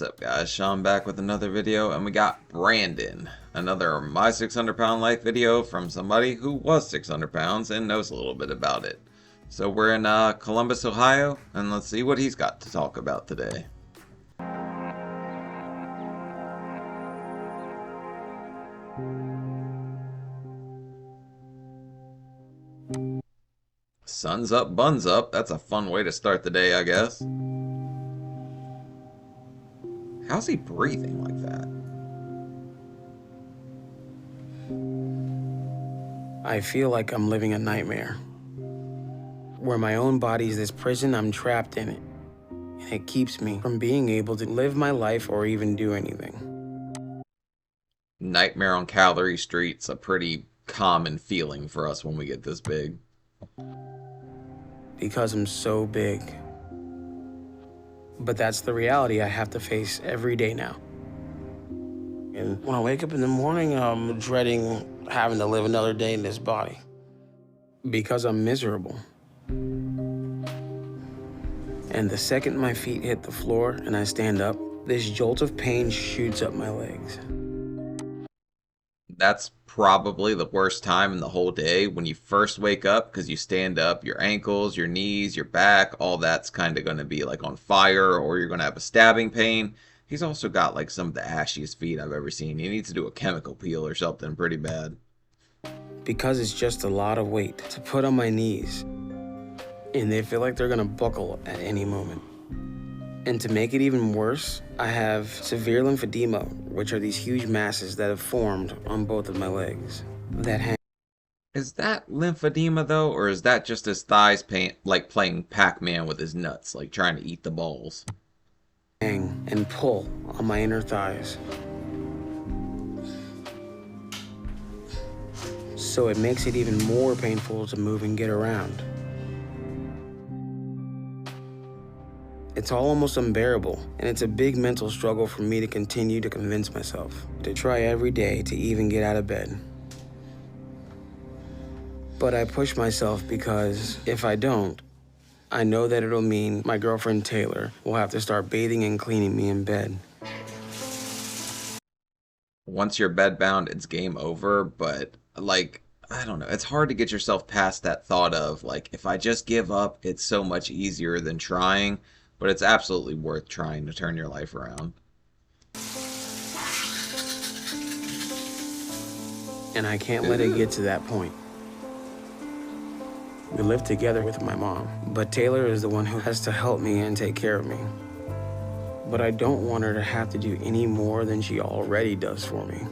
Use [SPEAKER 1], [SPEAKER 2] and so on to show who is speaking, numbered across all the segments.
[SPEAKER 1] What's up, guys? Sean back with another video, and we got Brandon, another My 600 Pound Life video from somebody who was 600 pounds and knows a little bit about it. So we're in Columbus, Ohio, and let's see what he's got to talk about today. Sun's up, buns up. That's a fun way to start the day, I guess. How's he breathing like that?
[SPEAKER 2] I feel like I'm living a nightmare, where my own body's this prison, I'm trapped in it, and it keeps me from being able to live my life or even do anything.
[SPEAKER 1] Nightmare on Calorie Street's a pretty common feeling for us when we get this big.
[SPEAKER 2] Because I'm so big. But that's the reality I have to face every day now. And when I wake up in the morning, I'm dreading having to live another day in this body. Because I'm miserable. And the second my feet hit the floor and I stand up, this jolt of pain shoots up my legs.
[SPEAKER 1] That's probably the worst time in the whole day when you first wake up, because you stand up, your ankles, your knees, your back, all that's kind of going to be like on fire, or you're going to have a stabbing pain. He's also got like some of the ashiest feet I've ever seen. He needs to do a chemical peel or something pretty bad.
[SPEAKER 2] Because it's just a lot of weight to put on my knees, and they feel like they're going to buckle at any moment. And to make it even worse, I have severe lymphedema, which are these huge masses that have formed on both of my legs that hang.
[SPEAKER 1] Is that lymphedema though, or is that just his thighs pain, like playing Pac-Man with his nuts, like trying to eat the balls?
[SPEAKER 2] Hang and pull on my inner thighs. So it makes it even more painful to move and get around. It's all almost unbearable, and it's a big mental struggle for me to continue to convince myself to try every day to even get out of bed. But I push myself because if I don't, I know that it'll mean my girlfriend Taylor will have to start bathing and cleaning me in bed.
[SPEAKER 1] Once you're bedbound, it's game over, but like, I don't know, it's hard to get yourself past that thought of like, if I just give up, it's so much easier than trying. But it's absolutely worth trying to turn your life around.
[SPEAKER 2] And I can't let it get to that point. We live together with my mom, but Taylor is the one who has to help me and take care of me. But I don't want her to have to do any more than she already does for me.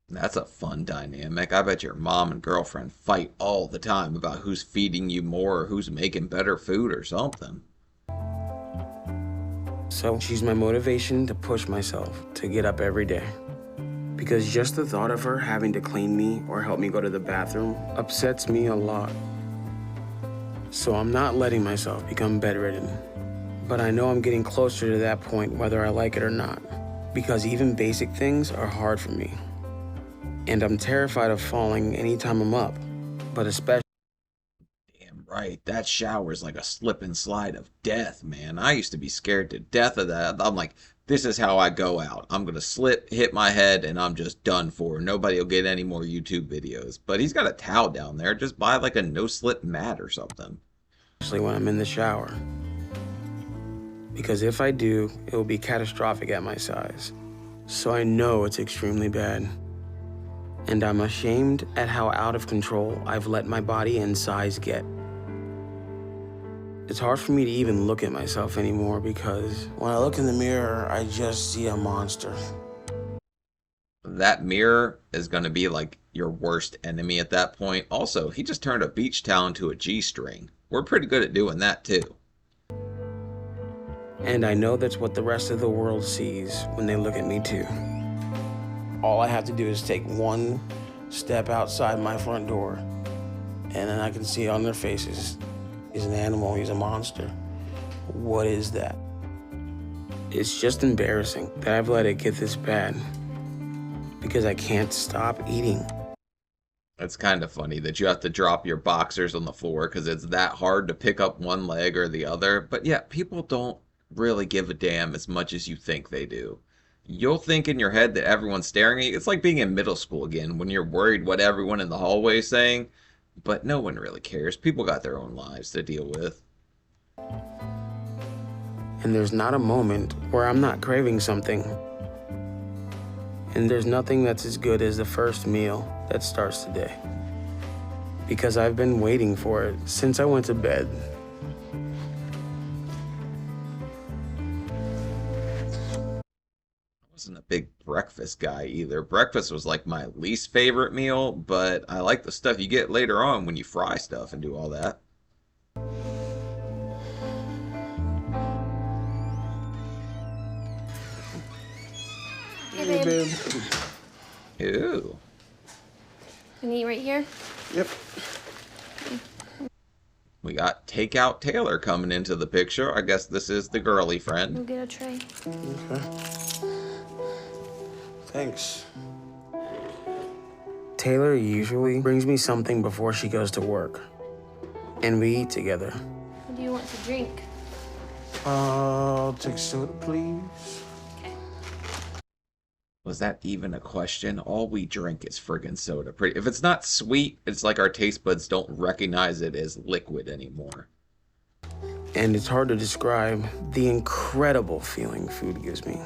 [SPEAKER 1] That's a fun dynamic. I bet your mom and girlfriend fight all the time about who's feeding you more or who's making better food or something.
[SPEAKER 2] So she's my motivation to push myself to get up every day. Because just the thought of her having to clean me or help me go to the bathroom upsets me a lot. So I'm not letting myself become bedridden. But I know I'm getting closer to that point whether I like it or not. Because even basic things are hard for me. And I'm terrified of falling anytime I'm up, but especially.
[SPEAKER 1] Right, that shower's like a slip and slide of death, man. I used to be scared to death of that. I'm like, this is how I go out. I'm gonna slip, hit my head, and I'm just done for. Nobody will get any more YouTube videos. But he's got a towel down there. Just buy like a no-slip mat or something.
[SPEAKER 2] Especially when I'm in the shower. Because if I do, it will be catastrophic at my size. So I know it's extremely bad. And I'm ashamed at how out of control I've let my body and size get. It's hard for me to even look at myself anymore because when I look in the mirror, I just see a monster.
[SPEAKER 1] That mirror is going to be like your worst enemy at that point. Also, he just turned a beach towel into a G-string. We're pretty good at doing that too.
[SPEAKER 2] And I know that's what the rest of the world sees when they look at me too. All I have to do is take one step outside my front door, and then I can see on their faces, he's an animal, he's a monster. What is that? It's just embarrassing that I've let it get this bad because I can't stop eating.
[SPEAKER 1] It's kind of funny that you have to drop your boxers on the floor because it's that hard to pick up one leg or the other. But yeah, people don't really give a damn as much as you think they do. You'll think in your head that everyone's staring at you. It's like being in middle school again when you're worried what everyone in the hallway is saying, but no one really cares. People got their own lives to deal with.
[SPEAKER 2] And there's not a moment where I'm not craving something. And there's nothing that's as good as the first meal that starts the day. Because I've been waiting for it since I went to bed.
[SPEAKER 1] I wasn't a big breakfast guy either. Breakfast was like my least favorite meal, but I like the stuff you get later on when you fry stuff and do all that.
[SPEAKER 3] Hey, babe.
[SPEAKER 1] Ew.
[SPEAKER 3] Can you eat right here?
[SPEAKER 2] Yep.
[SPEAKER 1] We got Takeout Taylor coming into the picture. I guess this is the girly friend.
[SPEAKER 3] We'll get a tray.
[SPEAKER 2] Okay. Thanks. Taylor usually brings me something before she goes to work. And we eat together.
[SPEAKER 3] What do you want to drink?
[SPEAKER 2] I'll take soda, please.
[SPEAKER 3] Okay.
[SPEAKER 1] Was that even a question? All we drink is friggin' soda. If it's not sweet, it's like our taste buds don't recognize it as liquid anymore.
[SPEAKER 2] And it's hard to describe the incredible feeling food gives me.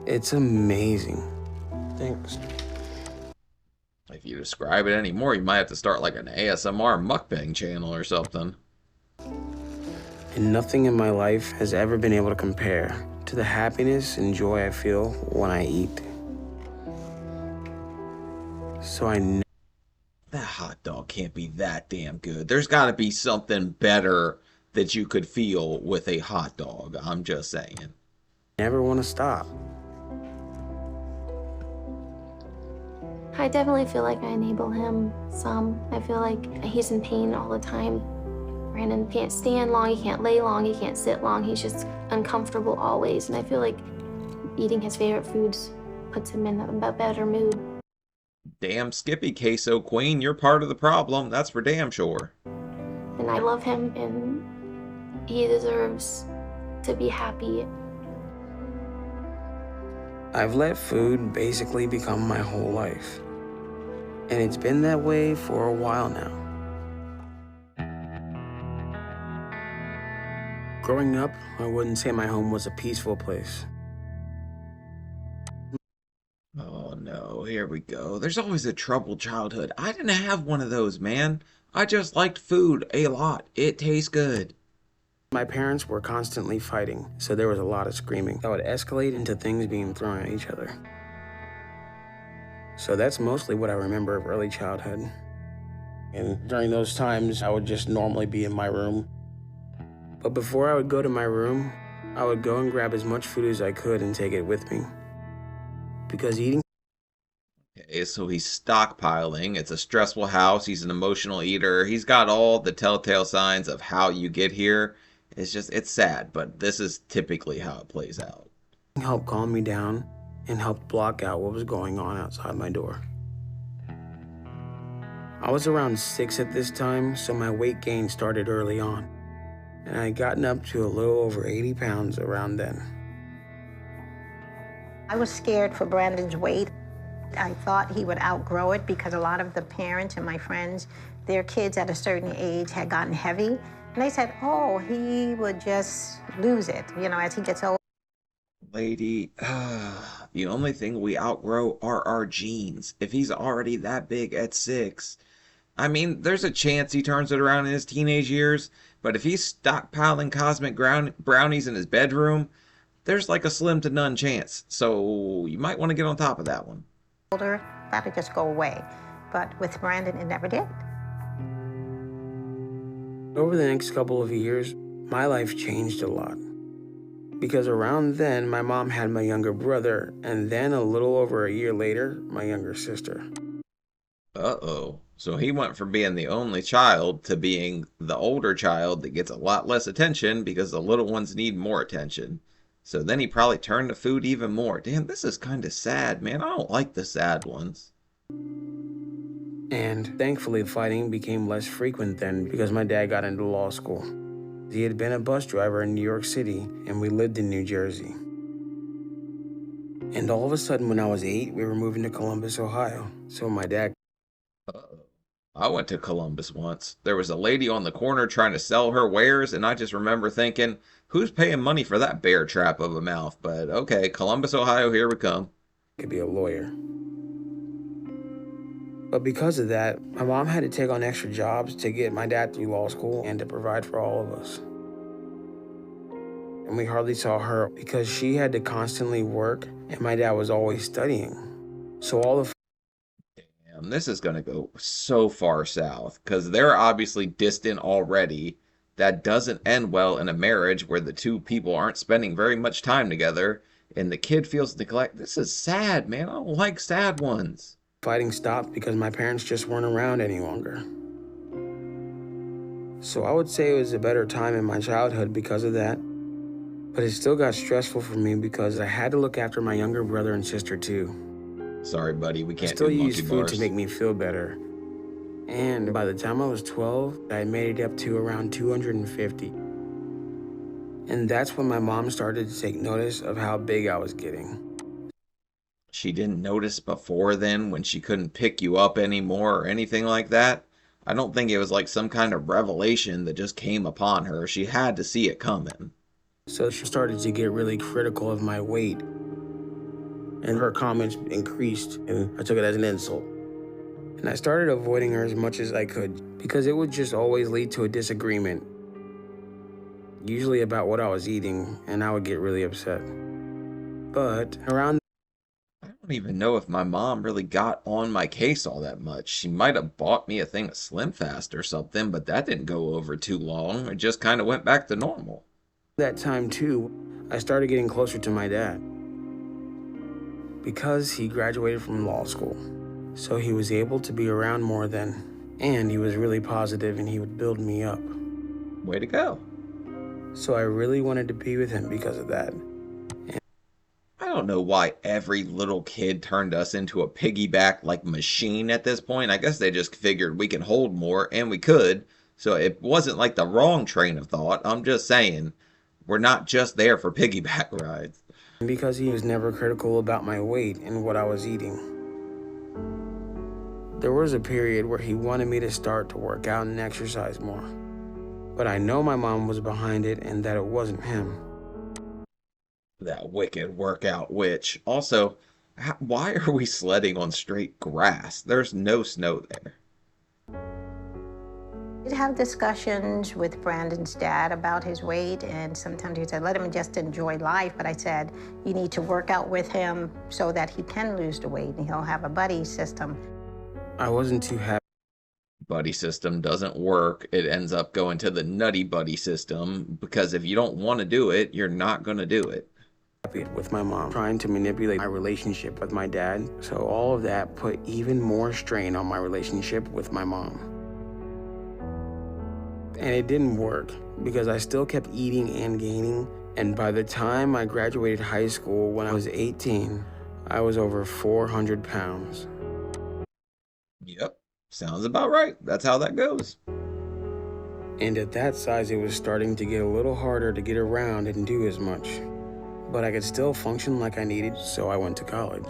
[SPEAKER 2] It's amazing. Thanks.
[SPEAKER 1] If you describe it anymore, you might have to start like an ASMR mukbang channel or something.
[SPEAKER 2] And nothing in my life has ever been able to compare to the happiness and joy I feel when I eat. So I know
[SPEAKER 1] That hot dog can't be that damn good. There's got to be something better that you could feel with a hot dog. I'm just saying.
[SPEAKER 2] never want to stop.
[SPEAKER 3] I definitely feel like I enable him some. I feel like he's in pain all the time. Brandon can't stand long, he can't lay long, he can't sit long. He's just uncomfortable always. And I feel like eating his favorite foods puts him in a better mood.
[SPEAKER 1] Damn Skippy Queso Queen, you're part of the problem. That's for damn sure.
[SPEAKER 3] And I love him, and he deserves to be happy.
[SPEAKER 2] I've let food basically become my whole life. And it's been that way for a while now. Growing up, I wouldn't say my home was a peaceful place.
[SPEAKER 1] Oh no, here we go. There's always a troubled childhood. I didn't have one of those, man. I just liked food a lot. It tastes good.
[SPEAKER 2] My parents were constantly fighting, so there was a lot of screaming that would escalate into things being thrown at each other. So that's mostly what I remember of early childhood. And during those times, I would just normally be in my room. But before I would go to my room, I would go and grab as much food as I could and take it with me. Because eating
[SPEAKER 1] Okay, so he's stockpiling. It's a stressful house. He's an emotional eater. He's got all the telltale signs of how you get here. It's sad, but this is typically how it plays out.
[SPEAKER 2] helped calm me down and helped block out what was going on outside my door. I was around 6 at this time, so my weight gain started early on. And I had gotten up to a little over 80 pounds around then.
[SPEAKER 4] I was scared for Brandon's weight. I thought he would outgrow it because a lot of the parents and my friends, their kids at a certain age had gotten heavy. And they said, oh, he would just lose it, as he gets older.
[SPEAKER 1] Lady, the only thing we outgrow are our genes. If he's already that big at 6, I mean, there's a chance he turns it around in his teenage years, but if he's stockpiling cosmic brownies in his bedroom, there's like a slim to none chance. So you might want to get on top of that one.
[SPEAKER 4] That would just go away. But with Brandon, it never did.
[SPEAKER 2] Over the next couple of years, my life changed a lot. Because around then, my mom had my younger brother, and then a little over a year later, my younger sister.
[SPEAKER 1] Uh-oh. So he went from being the only child to being the older child that gets a lot less attention because the little ones need more attention. So then he probably turned to food even more. Damn, this is kind of sad, man. I don't like the sad ones.
[SPEAKER 2] And thankfully, fighting became less frequent then because my dad got into law school. He had been a bus driver in New York City, and we lived in New Jersey. And all of a sudden, when I was 8, we were moving to Columbus, Ohio. So my dad...
[SPEAKER 1] Uh-oh. I went to Columbus once. There was a lady on the corner trying to sell her wares, and I just remember thinking, who's paying money for that bear trap of a mouth? But okay, Columbus, Ohio, here we come.
[SPEAKER 2] could be a lawyer. But because of that, my mom had to take on extra jobs to get my dad through law school and to provide for all of us. And we hardly saw her because she had to constantly work and my dad was always studying. So all the...
[SPEAKER 1] Damn, this is going to go so far south because they're obviously distant already. That doesn't end well in a marriage where the two people aren't spending very much time together and the kid feels neglected. This is sad, man. I don't like sad ones.
[SPEAKER 2] fighting stopped because my parents just weren't around any longer. So I would say it was a better time in my childhood because of that. But it still got stressful for me because I had to look after my younger brother and sister too.
[SPEAKER 1] Sorry, buddy, we
[SPEAKER 2] I
[SPEAKER 1] can't
[SPEAKER 2] still
[SPEAKER 1] do monkey
[SPEAKER 2] used food
[SPEAKER 1] bars.
[SPEAKER 2] to make me feel better. And by the time I was 12, I made it up to around 250. And that's when my mom started to take notice of how big I was getting.
[SPEAKER 1] She didn't notice before then when she couldn't pick you up anymore or anything like that? I don't think it was like some kind of revelation that just came upon her. She had to see it coming.
[SPEAKER 2] So she started to get really critical of my weight. And her comments increased, and I took it as an insult. And I started avoiding her as much as I could because it would just always lead to a disagreement, usually about what I was eating, and I would get really upset. But around...
[SPEAKER 1] I don't even know if my mom really got on my case all that much. She might have bought me a thing of Slim Fast or something, but that didn't go over too long. It just kind of went back to normal.
[SPEAKER 2] that time too, I started getting closer to my dad because he graduated from law school. So he was able to be around more then, and he was really positive and he would build me up.
[SPEAKER 1] Way to go.
[SPEAKER 2] So I really wanted to be with him because of that.
[SPEAKER 1] I don't know why every little kid turned us into a piggyback like machine at this point. I guess they just figured we can hold more, and we could. So it wasn't like the wrong train of thought. I'm just saying, we're not just there for piggyback rides.
[SPEAKER 2] Because he was never critical about my weight and what I was eating. There was a period where he wanted me to start to work out and exercise more. But I know my mom was behind it and that it wasn't him.
[SPEAKER 1] That wicked workout witch. Also, why are we sledding on straight grass? There's no snow there.
[SPEAKER 4] We'd have discussions with Brandon's dad about his weight, and sometimes he said, let him just enjoy life. But I said, you need to work out with him so that he can lose the weight and he'll have a buddy system.
[SPEAKER 2] I wasn't too happy
[SPEAKER 1] Buddy system doesn't work. It ends up going to the nutty buddy system because if you don't want to do it, you're not going to do it.
[SPEAKER 2] with my mom, trying to manipulate my relationship with my dad. So all of that put even more strain on my relationship with my mom. And it didn't work because I still kept eating and gaining. And by the time I graduated high school, when I was 18, I was over 400 pounds.
[SPEAKER 1] Yep, sounds about right. That's how that goes.
[SPEAKER 2] And at that size, it was starting to get a little harder to get around and do as much. But I could still function like I needed, so I went to college.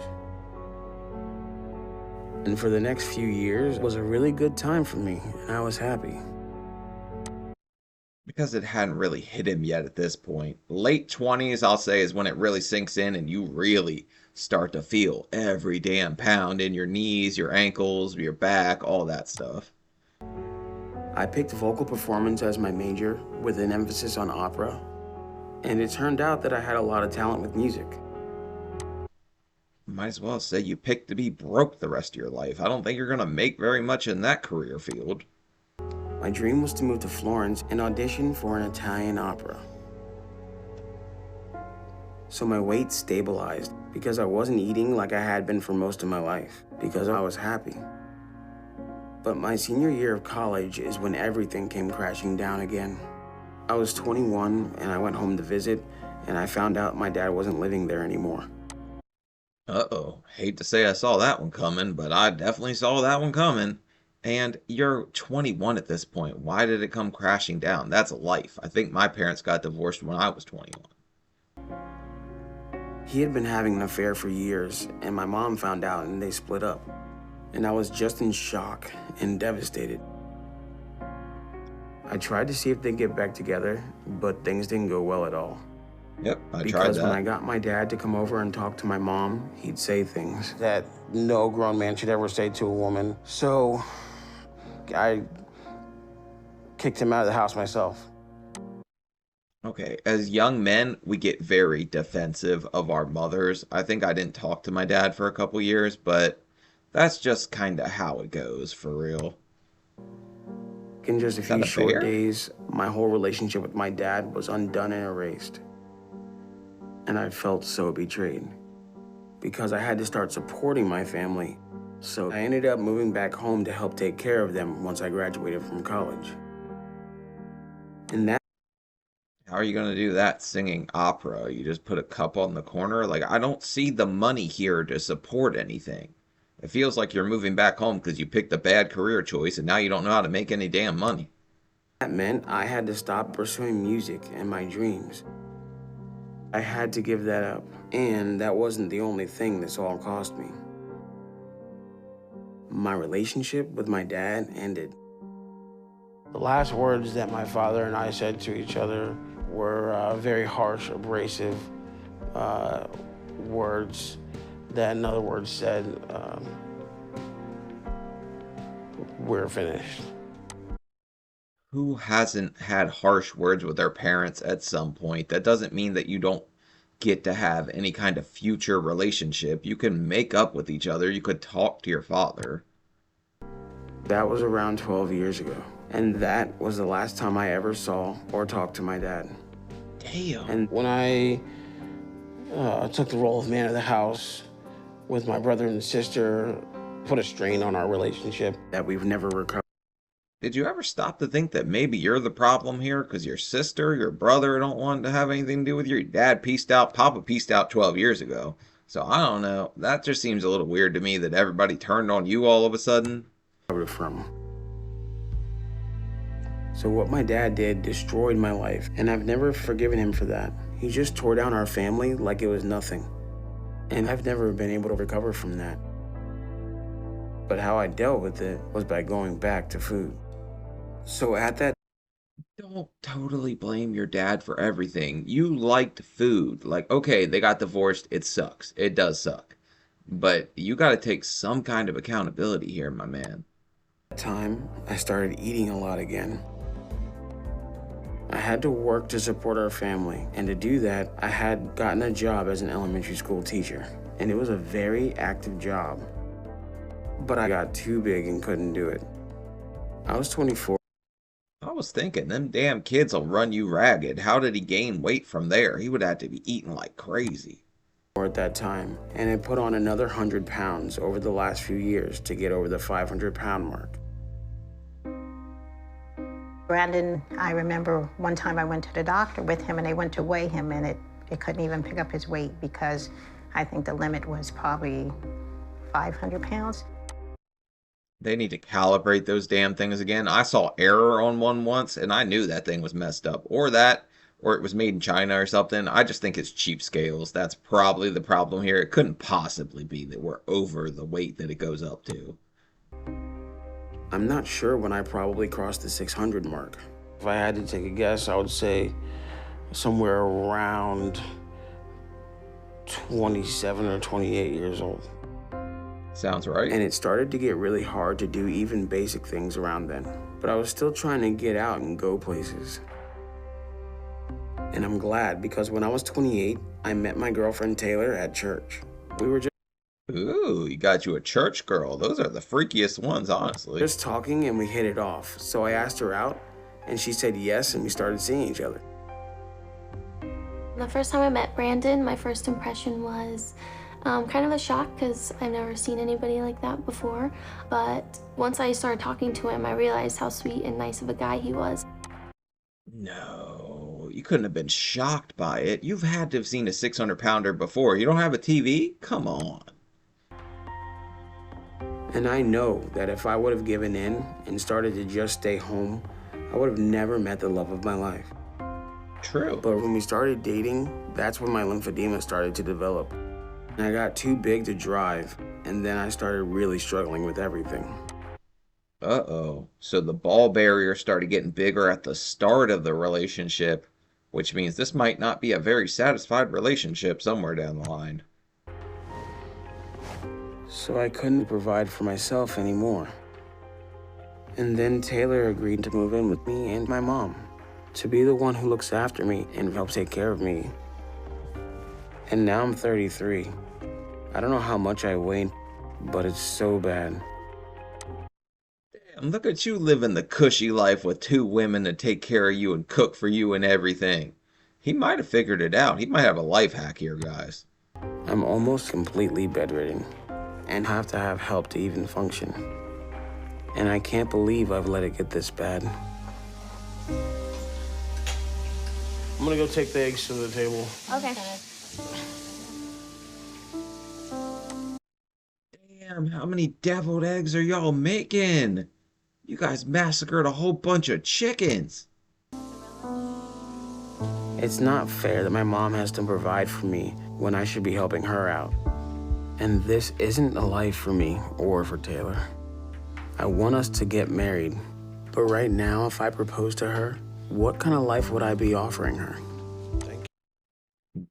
[SPEAKER 2] And for the next few years, it was a really good time for me, and I was happy.
[SPEAKER 1] Because it hadn't really hit him yet at this point. Late 20s, I'll say, is when it really sinks in and you really start to feel every damn pound in your knees, your ankles, your back, all that stuff.
[SPEAKER 2] I picked vocal performance as my major with an emphasis on opera. And it turned out that I had a lot of talent with music.
[SPEAKER 1] Might as well say you picked to be broke the rest of your life. I don't think you're going to make very much in that career field.
[SPEAKER 2] My dream was to move to Florence and audition for an Italian opera. So my weight stabilized because I wasn't eating like I had been for most of my life, because I was happy. But my senior year of college is when everything came crashing down again. I was 21 and I went home to visit, and I found out my dad wasn't living there anymore.
[SPEAKER 1] Uh-oh. Hate to say I saw that one coming, but I definitely saw that one coming. And you're 21 at this point. Why did it come crashing down? That's life. I think my parents got divorced when I was 21.
[SPEAKER 2] He had been having an affair for years, and my mom found out and they split up. And I was just in shock and devastated. I tried to see if they'd get back together, but things didn't go well at all.
[SPEAKER 1] Yep, I tried
[SPEAKER 2] Because when
[SPEAKER 1] that.
[SPEAKER 2] I got my dad to come over and talk to my mom, he'd say things that no grown man should ever say to a woman. So I kicked him out of the house myself.
[SPEAKER 1] Okay, as young men, we get very defensive of our mothers. I think I didn't talk to my dad for a couple years, but that's just kind of how it goes for real.
[SPEAKER 2] In just a
[SPEAKER 1] Is that
[SPEAKER 2] few
[SPEAKER 1] a
[SPEAKER 2] short
[SPEAKER 1] bear?
[SPEAKER 2] days, my whole relationship with my dad was undone and erased. And I felt so betrayed because I had to start supporting my family. So I ended up moving back home to help take care of them once I graduated from college. And that
[SPEAKER 1] How are you going to do that singing opera? You just put a cup on the corner? Like, I don't see the money here to support anything. It feels like you're moving back home because you picked a bad career choice and now you don't know how to make any damn money.
[SPEAKER 2] meant I had to stop pursuing music and my dreams. I had to give that up. And that wasn't the only thing this all cost me. My relationship with my dad ended. The last words that my father and I said to each other were very harsh, abrasive words that, in other words, said, we're finished.
[SPEAKER 1] Who hasn't had harsh words with their parents at some point? That doesn't mean that you don't get to have any kind of future relationship. You can make up with each other. You could talk to your father.
[SPEAKER 2] That was around 12 years ago. And that was the last time I ever saw or talked to my dad.
[SPEAKER 1] Damn.
[SPEAKER 2] And when I took the role of man of the house with my brother and sister, put a strain on our relationship that we've never recovered.
[SPEAKER 1] Did you ever stop to think that maybe you're the problem here? Because your sister, your brother don't want to have anything to do with you. Your dad pieced out. Papa pieced out 12 years ago. So I don't know. That just seems a little weird to me that everybody turned on you all of a sudden.
[SPEAKER 2] From. So what my dad did destroyed my life, and I've never forgiven him for that. He just tore down our family like it was nothing. And I've never been able to recover from that. But how I dealt with it was by going back to food. So at that
[SPEAKER 1] Don't totally blame your dad for everything. You liked food. Like, okay, they got divorced. It sucks. It does suck. But you got to take some kind of accountability here, my man.
[SPEAKER 2] time, I started eating a lot again. I had to work to support our family, and to do that, I had gotten a job as an elementary school teacher, and it was a very active job. But I got too big and couldn't do it. I was 24.
[SPEAKER 1] I was thinking, them damn kids will run you ragged. How did he gain weight from there? He would have to be eating like crazy.
[SPEAKER 2] At that time, and I put on another 100 pounds over the last few years to get over the 500-pound mark.
[SPEAKER 4] Brandon, I remember one time I went to the doctor with him and they went to weigh him and it couldn't even pick up his weight because I think the limit was probably 500 pounds.
[SPEAKER 1] They need to calibrate those damn things again. I saw error on one once and I knew that thing was messed up. Or it was made in China or something. I just think it's cheap scales. That's probably the problem here. It couldn't possibly be that we're over the weight that it goes up to.
[SPEAKER 2] I'm not sure when I probably crossed the 600 mark. If I had to take a guess, I would say somewhere around 27 or 28 years old.
[SPEAKER 1] Sounds right.
[SPEAKER 2] And it started to get really hard to do even basic things around then. But I was still trying to get out and go places. And I'm glad because when I was 28, I met my girlfriend Taylor at church. We were
[SPEAKER 1] Ooh, you got you a church girl. Those are the freakiest ones, honestly.
[SPEAKER 2] just talking and we hit it off. So I asked her out and she said yes and we started seeing each other.
[SPEAKER 3] The first time I met Brandon, my first impression was kind of a shock because I've never seen anybody like that before. But once I started talking to him, I realized how sweet and nice of a guy he was.
[SPEAKER 1] No, you couldn't have been shocked by it. You've had to have seen a 600-pounder before. You don't have a TV? Come on.
[SPEAKER 2] And I know that if I would have given in and started to just stay home, I would have never met the love of my life.
[SPEAKER 1] True.
[SPEAKER 2] But when we started dating, that's when my lymphedema started to develop. I got too big to drive, and then I started really struggling with everything.
[SPEAKER 1] Uh-oh. So the ball barrier started getting bigger at the start of the relationship, which means this might not be a very satisfied relationship somewhere down the line.
[SPEAKER 2] So I couldn't provide for myself anymore. And then Taylor agreed to move in with me and my mom, to be the one who looks after me and helps take care of me. And now I'm 33. I don't know how much I weigh, but it's so bad.
[SPEAKER 1] Damn, look at you living the cushy life with 2 women to take care of you and cook for you and everything. He might have figured it out. He might have a life hack here, guys.
[SPEAKER 2] I'm almost completely bedridden and have to have help to even function. And I can't believe I've let it get this bad. I'm gonna go take the eggs to the table.
[SPEAKER 3] Okay.
[SPEAKER 1] Damn, how many deviled eggs are y'all making? You guys massacred a whole bunch of chickens.
[SPEAKER 2] It's not fair that my mom has to provide for me when I should be helping her out. And this isn't a life for me or for Taylor. I want us to get married, but right now, if I propose to her, what kind of life would I be offering her?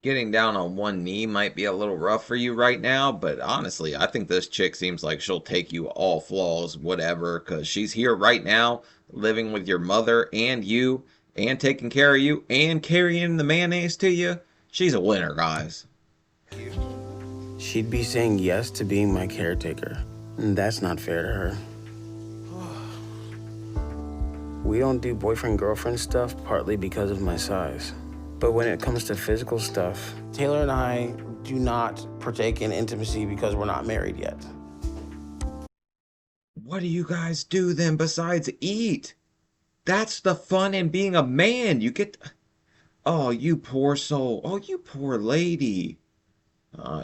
[SPEAKER 1] Getting down on one knee might be a little rough for you right now, but honestly, I think this chick seems like she'll take you all flaws, whatever, because she's here right now, living with your mother and you, and taking care of you, and carrying the mayonnaise to you. She's a winner, guys.
[SPEAKER 2] She'd be saying yes to being my caretaker, and that's not fair to her. We don't do boyfriend-girlfriend stuff partly because of my size. But when it comes to physical stuff, Taylor and I do not partake in intimacy because we're not married yet.
[SPEAKER 1] What do you guys do then besides eat? That's the fun in being a man. You get... Oh, you poor soul. Oh, you poor lady.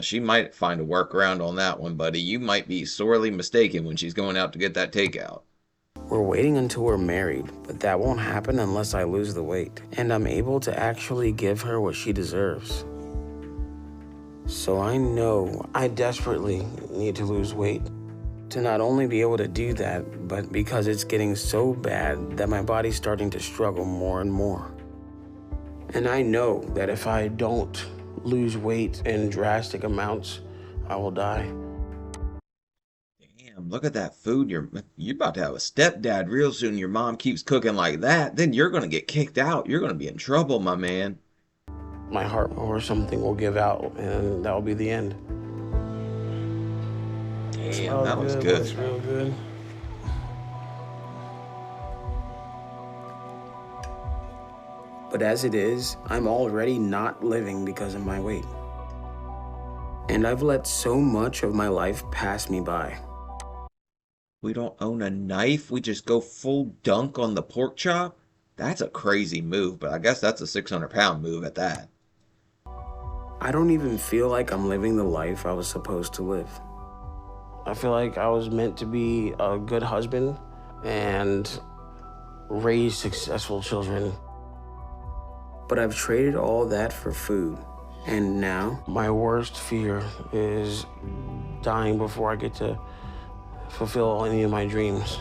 [SPEAKER 1] She might find a workaround on that one, buddy. You might be sorely mistaken when she's going out to get that takeout.
[SPEAKER 2] We're waiting until we're married, but that won't happen unless I lose the weight, and I'm able to actually give her what she deserves. So I know I desperately need to lose weight to not only be able to do that, but because it's getting so bad that my body's starting to struggle more and more. And I know that if I don't lose weight in drastic amounts, I will die.
[SPEAKER 1] Damn, look at that food. You're about to have a stepdad real soon. Your mom keeps cooking like that. Then you're going to get kicked out. You're going to be in trouble, my man.
[SPEAKER 2] My heart or something will give out, and that'll be the end.
[SPEAKER 1] Damn, that was good.
[SPEAKER 2] Looks real good. But as it is, I'm already not living because of my weight. And I've let so much of my life pass me by.
[SPEAKER 1] We don't own a knife. We just go full dunk on the pork chop. That's a crazy move, but I guess that's a 600-pound move at that.
[SPEAKER 2] I don't even feel like I'm living the life I was supposed to live. I feel like I was meant to be a good husband and raise successful children. But I've traded all that for food. And now, my worst fear is dying before I get to fulfill any of my dreams.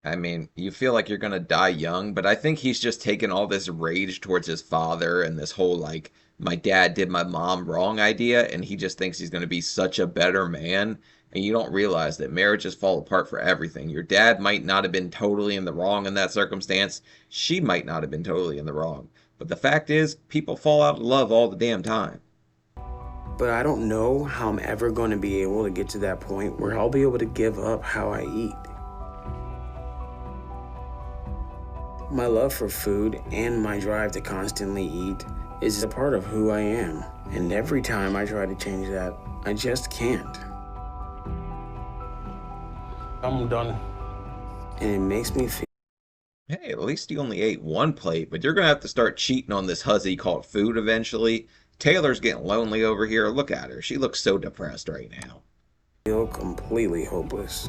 [SPEAKER 1] I mean, you feel like you're gonna die young, but I think he's just taken all this rage towards his father and this whole, like, my dad did my mom wrong idea, and he just thinks he's gonna be such a better man. And you don't realize that marriages fall apart for everything. Your dad might not have been totally in the wrong in that circumstance. She might not have been totally in the wrong. But the fact is, people fall out of love all the damn time.
[SPEAKER 2] But I don't know how I'm ever going to be able to get to that point where I'll be able to give up how I eat. My love for food and my drive to constantly eat is a part of who I am. And every time I try to change that, I just can't. I'm done. And it makes me feel...
[SPEAKER 1] Hey, at least you only ate one plate, but you're gonna have to start cheating on this hussy called food eventually. Taylor's getting lonely over here. Look at her. She looks so depressed right now.
[SPEAKER 2] feel completely hopeless.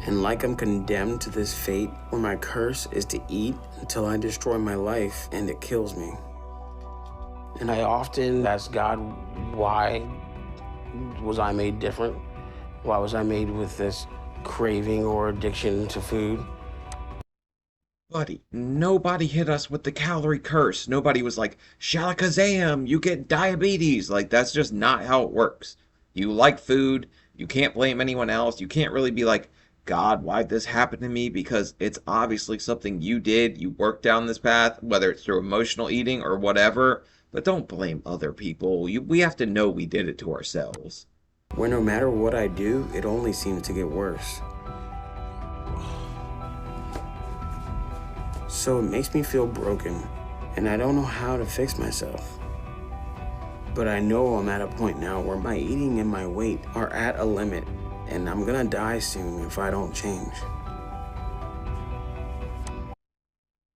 [SPEAKER 2] And like I'm condemned to this fate where my curse is to eat until I destroy my life and it kills me. And I often ask God, why was I made different? Why was I made with this craving or addiction to food?
[SPEAKER 1] Buddy, nobody hit us with the calorie curse. Nobody was like, Shalakazam, you get diabetes. Like, that's just not how it works. You like food. You can't blame anyone else. You can't really be like, God, why'd this happen to me? Because it's obviously something you did. You worked down this path, whether it's through emotional eating or whatever. But don't blame other people. We have to know we did it to ourselves.
[SPEAKER 2] Where no matter what I do, it only seems to get worse. So it makes me feel broken, and I don't know how to fix myself. But I know I'm at a point now where my eating and my weight are at a limit, and I'm gonna die soon if I don't change.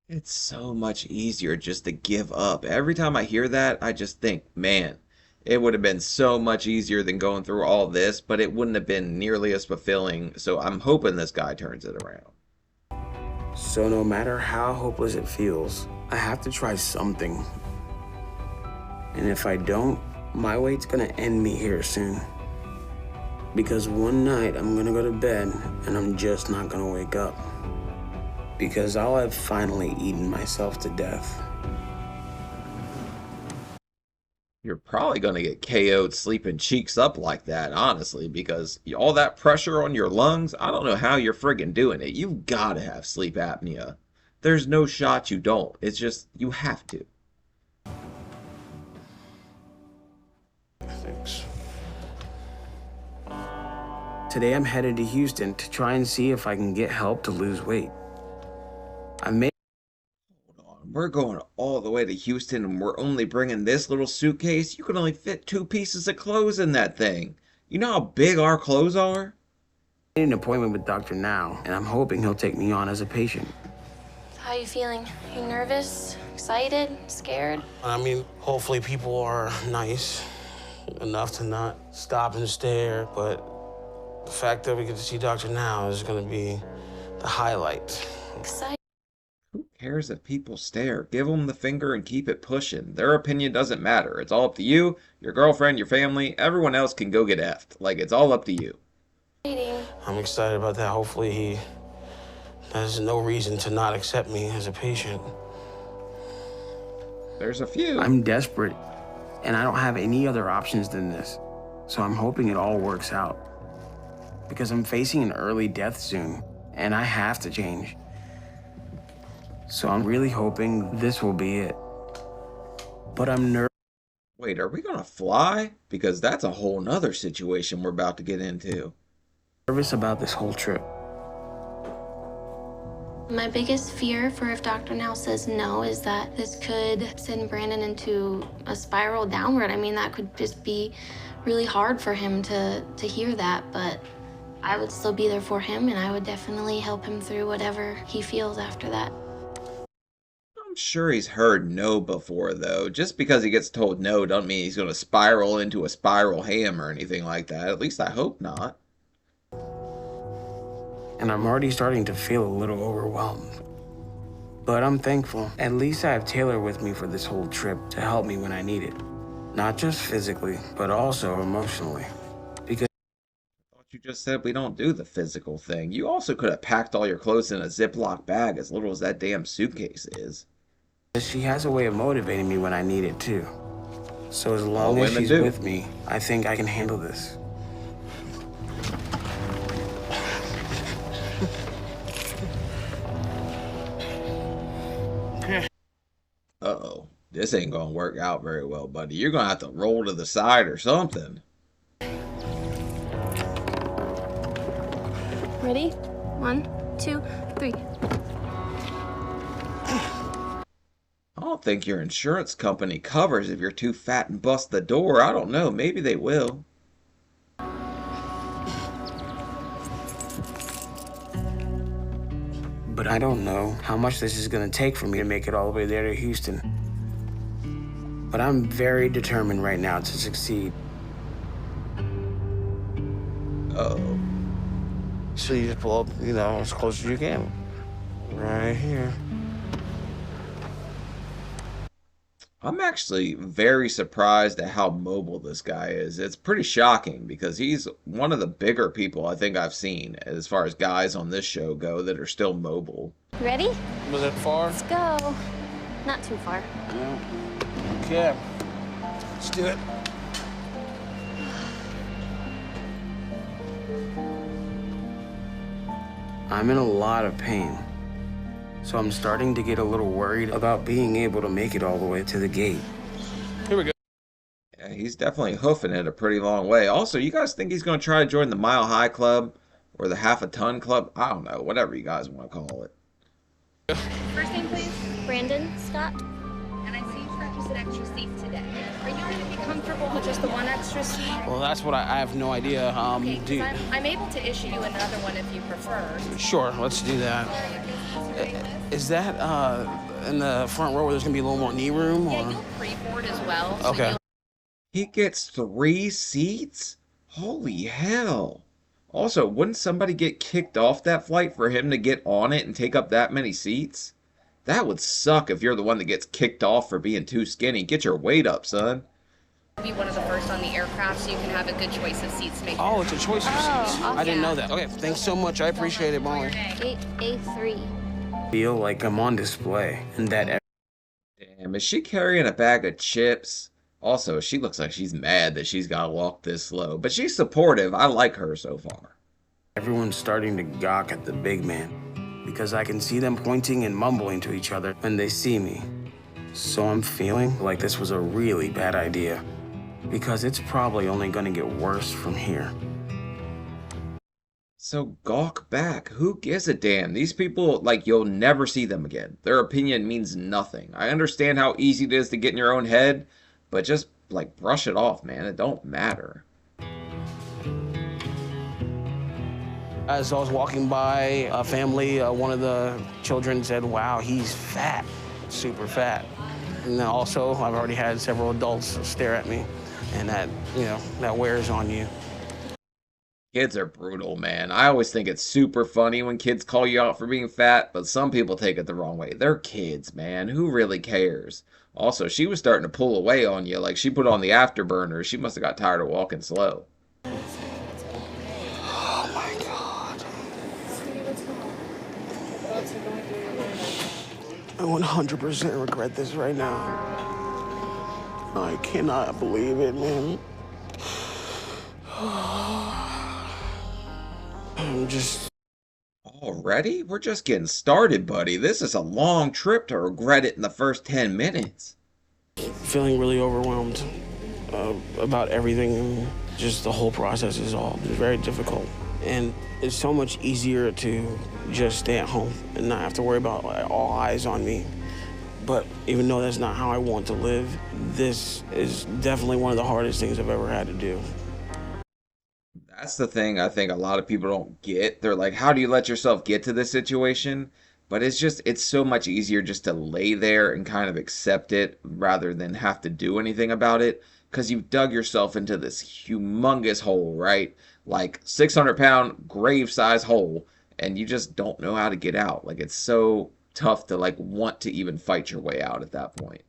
[SPEAKER 1] It's so much easier just to give up. Every time I hear that, I just think, man, it would have been so much easier than going through all this, but it wouldn't have been nearly as fulfilling. So I'm hoping this guy turns it around.
[SPEAKER 2] So no matter how hopeless it feels, I have to try something. And if I don't, my weight's gonna end me here soon. Because one night I'm gonna go to bed and I'm just not gonna wake up. Because I'll have finally eaten myself to death.
[SPEAKER 1] You're probably going to get KO'd sleeping cheeks up like that, honestly, because all that pressure on your lungs, I don't know how you're friggin' doing it. You've got to have sleep apnea. There's no shot you don't. It's just, you have to.
[SPEAKER 2] Thanks. Today I'm headed to Houston to try and see if I can get help to lose weight. I may
[SPEAKER 1] We're going all the way to Houston and we're only bringing this little suitcase. You can only fit 2 pieces of clothes in that thing. You know how big our clothes are?
[SPEAKER 2] I need an appointment with Dr. Now, and I'm hoping he'll take me on as a patient.
[SPEAKER 3] How are you feeling? You nervous? Excited? Scared?
[SPEAKER 2] I mean, hopefully people are nice enough to not stop and stare, but the fact that we get to see Dr. Now is gonna be the highlight.
[SPEAKER 3] Excited?
[SPEAKER 1] Who cares if people stare? Give them the finger and keep it pushing. Their opinion doesn't matter. It's all up to you, your girlfriend, your family. Everyone else can go get effed. Like, it's all up to you.
[SPEAKER 2] I'm excited about that. Hopefully he has no reason to not accept me as a patient.
[SPEAKER 1] There's a few.
[SPEAKER 2] I'm desperate, and I don't have any other options than this. So I'm hoping it all works out. Because I'm facing an early death soon, and I have to change. So I'm really hoping this will be it. But I'm
[SPEAKER 1] Wait, are we gonna fly? Because that's a whole nother situation we're about to get into.
[SPEAKER 2] nervous about this whole trip.
[SPEAKER 3] My biggest fear for if Dr. Now says no is that this could send Brandon into a spiral downward. I mean, that could just be really hard for him to hear that, but I would still be there for him, and I would definitely help him through whatever he feels after that.
[SPEAKER 1] I'm sure he's heard no before, though. Just because he gets told no doesn't mean he's gonna spiral into a spiral ham or anything like that. At least I hope not.
[SPEAKER 2] And I'm already starting to feel a little overwhelmed. But I'm thankful. At least I have Taylor with me for this whole trip to help me when I need it. Not just physically, but also emotionally. Because
[SPEAKER 1] You just said we don't do the physical thing. You also could have packed all your clothes in a Ziploc bag, as little as that damn suitcase is.
[SPEAKER 2] she has a way of motivating me when I need it too. So as
[SPEAKER 1] All
[SPEAKER 2] long as
[SPEAKER 1] women
[SPEAKER 2] she's
[SPEAKER 1] do.
[SPEAKER 2] with me, I think I can handle this.
[SPEAKER 1] Uh-oh. This ain't gonna work out very well, buddy. You're gonna have to roll to the side or something.
[SPEAKER 3] Ready? 1, 2, 3.
[SPEAKER 1] I don't think your insurance company covers if you're too fat and bust the door. I don't know. Maybe they will.
[SPEAKER 2] But I don't know how much this is gonna take for me to make it all the way there to Houston. But I'm very determined right now to succeed.
[SPEAKER 1] Uh-oh.
[SPEAKER 2] So you just pull up, you know, as close as you can. Right here.
[SPEAKER 1] I'm actually very surprised at how mobile this guy is. It's pretty shocking because he's one of the bigger people I think I've seen as far as guys on this show go that are still mobile.
[SPEAKER 3] Ready?
[SPEAKER 2] Was it far?
[SPEAKER 3] Let's go. Not too far.
[SPEAKER 2] No. Okay. Let's do it. I'm in a lot of pain, so I'm starting to get a little worried about being able to make it all the way to the gate. Here we go.
[SPEAKER 1] Yeah, he's definitely hoofing it a pretty long way. Also, you guys think he's going to try to join the Mile High Club or the Half a Ton Club? I don't know, whatever you guys want to call it.
[SPEAKER 5] First name, please.
[SPEAKER 3] Brandon, Scott?
[SPEAKER 5] And I see you purchased an extra seat today. Are you going to be comfortable with just the one extra seat?
[SPEAKER 2] Well, that's what I have no idea.
[SPEAKER 5] Okay, 'cause I'm able to issue you another one if you prefer.
[SPEAKER 2] Sure, let's do that. Is that in the front row where there's gonna be a little more knee room? Or?
[SPEAKER 5] Yeah, you'll pre-board as well. So
[SPEAKER 2] Okay.
[SPEAKER 1] He gets 3 seats? Holy hell. Also, wouldn't somebody get kicked off that flight for him to get on it and take up that many seats? That would suck if you're the one that gets kicked off for being too skinny. Get your weight up, son.
[SPEAKER 5] you'll be one of the first on the aircraft, so you can have a good choice of seats to make.
[SPEAKER 2] Oh, it's a choice of seats.
[SPEAKER 3] awesome.
[SPEAKER 2] I didn't know that. Okay, thanks so much. I appreciate it, Molly.
[SPEAKER 3] 8A3.
[SPEAKER 2] Feel like I'm on display and that
[SPEAKER 1] Damn, is she carrying a bag of chips? Also, she looks like she's mad that she's got to walk this slow. But she's supportive. I like her so far.
[SPEAKER 2] everyone's starting to gawk at the big man because I can see them pointing and mumbling to each other when they see me. So I'm feeling like this was a really bad idea because it's probably only gonna get worse from here.
[SPEAKER 1] So gawk back. Who gives a damn? These people, like, you'll never see them again. Their opinion means nothing. I understand how easy it is to get in your own head, but just, like, brush it off, man. It don't matter.
[SPEAKER 2] As I was walking by a family, one of the children said, "Wow, he's fat, super fat." And then also, I've already had several adults stare at me, and that, you know, that wears on you.
[SPEAKER 1] Kids are brutal, man. I always think it's super funny when kids call you out for being fat, but some people take it the wrong way. They're kids, man. Who really cares? Also, she was starting to pull away on you, like she put on the afterburner. She must have got tired of walking slow.
[SPEAKER 2] Oh my God. I 100% regret this right now. I cannot believe it, man. I'm just
[SPEAKER 1] Already? We're just getting started, buddy. This is a long trip to regret it in the first 10 minutes.
[SPEAKER 2] feeling really overwhelmed about everything. Just the whole process is all very difficult. And it's so much easier to just stay at home and not have to worry about all eyes on me. But even though that's not how I want to live, this is definitely one of the hardest things I've ever had to do.
[SPEAKER 1] That's the thing I think a lot of people don't get. They're like, how do you let yourself get to this situation? But it's so much easier just to lay there and kind of accept it rather than have to do anything about it. Because you've dug yourself into this humongous hole, right? Like 600-pound grave-size hole, and you just don't know how to get out. Like, it's so tough to, like, want to even fight your way out at that point.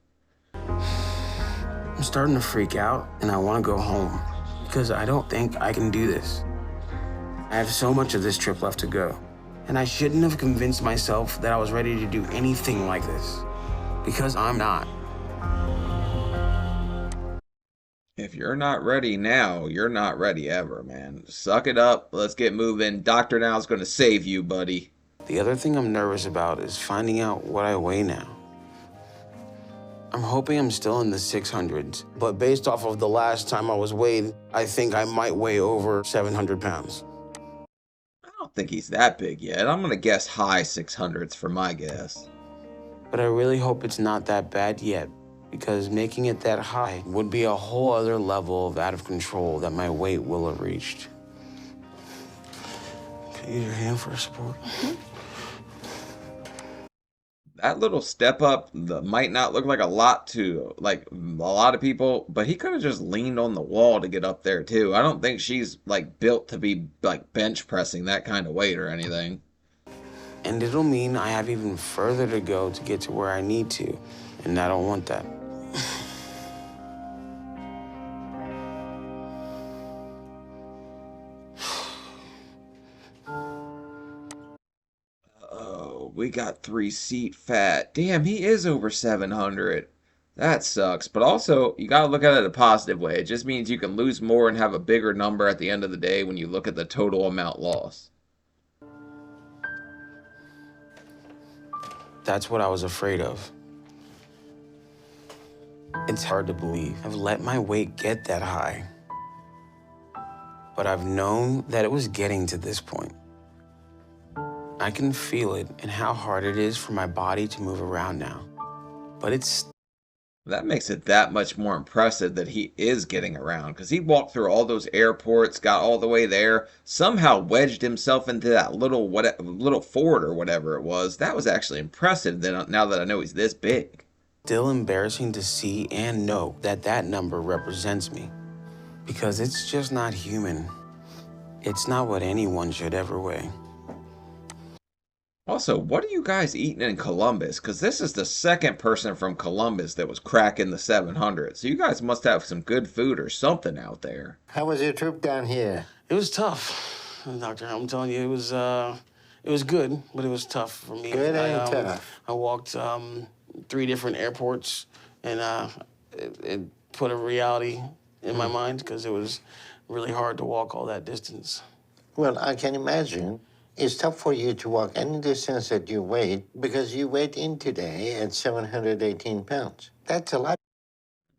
[SPEAKER 2] I'm starting to freak out, and I want to go home because I don't think I can do this. I have so much of this trip left to go, and I shouldn't have convinced myself that I was ready to do anything like this because I'm not.
[SPEAKER 1] If you're not ready now, you're not ready ever, man. Suck it up. Let's get moving. Dr. Now's going to save you, buddy.
[SPEAKER 2] The other thing I'm nervous about is finding out what I weigh now. I'm hoping I'm still in the 600s, but based off of the last time I was weighed, I think I might weigh over 700 pounds.
[SPEAKER 1] I don't think he's that big yet. I'm going to guess high 600s for my guess.
[SPEAKER 2] But I really hope it's not that bad yet, because making it that high would be a whole other level of out of control that my weight will have reached. Can you use your hand for support?
[SPEAKER 1] That little step up might not look like a lot to like a lot of people, but he could have just leaned on the wall to get up there too. I don't think she's like built to be like bench pressing that kind of weight or anything.
[SPEAKER 2] And it'll mean I have even further to go to get to where I need to, and I don't want that.
[SPEAKER 1] Oh, we got 3 seat fat. Damn, he is over 700. That sucks. But also, you gotta look at it a positive way. It just means you can lose more and have a bigger number at the end of the day when you look at the total amount lost.
[SPEAKER 2] That's what I was afraid of. It's hard to believe I've let my weight get that high. But I've known that it was getting to this point. I can feel it and how hard it is for my body to move around now. But it's
[SPEAKER 1] That makes it that much more impressive that he is getting around, because he walked through all those airports, got all the way there, somehow wedged himself into that little fort or whatever it was. That was actually impressive. Then now that I know he's this big.
[SPEAKER 2] still embarrassing to see and know that that number represents me. Because it's just not human. It's not what anyone should ever weigh.
[SPEAKER 1] Also, what are you guys eating in Columbus? Because this is the second person from Columbus that was cracking the 700. So you guys must have some good food or something out there.
[SPEAKER 6] How was your trip down here?
[SPEAKER 2] It was tough, Doctor. I'm telling you, it was good, but it was tough for me.
[SPEAKER 6] Good and tough.
[SPEAKER 2] I walked 3 different airports, and it put a reality in my mind because it was really hard to walk all that distance.
[SPEAKER 6] Well, I can imagine. It's tough for you to walk any distance at your weight because you weighed in today at 718 pounds. That's a lot.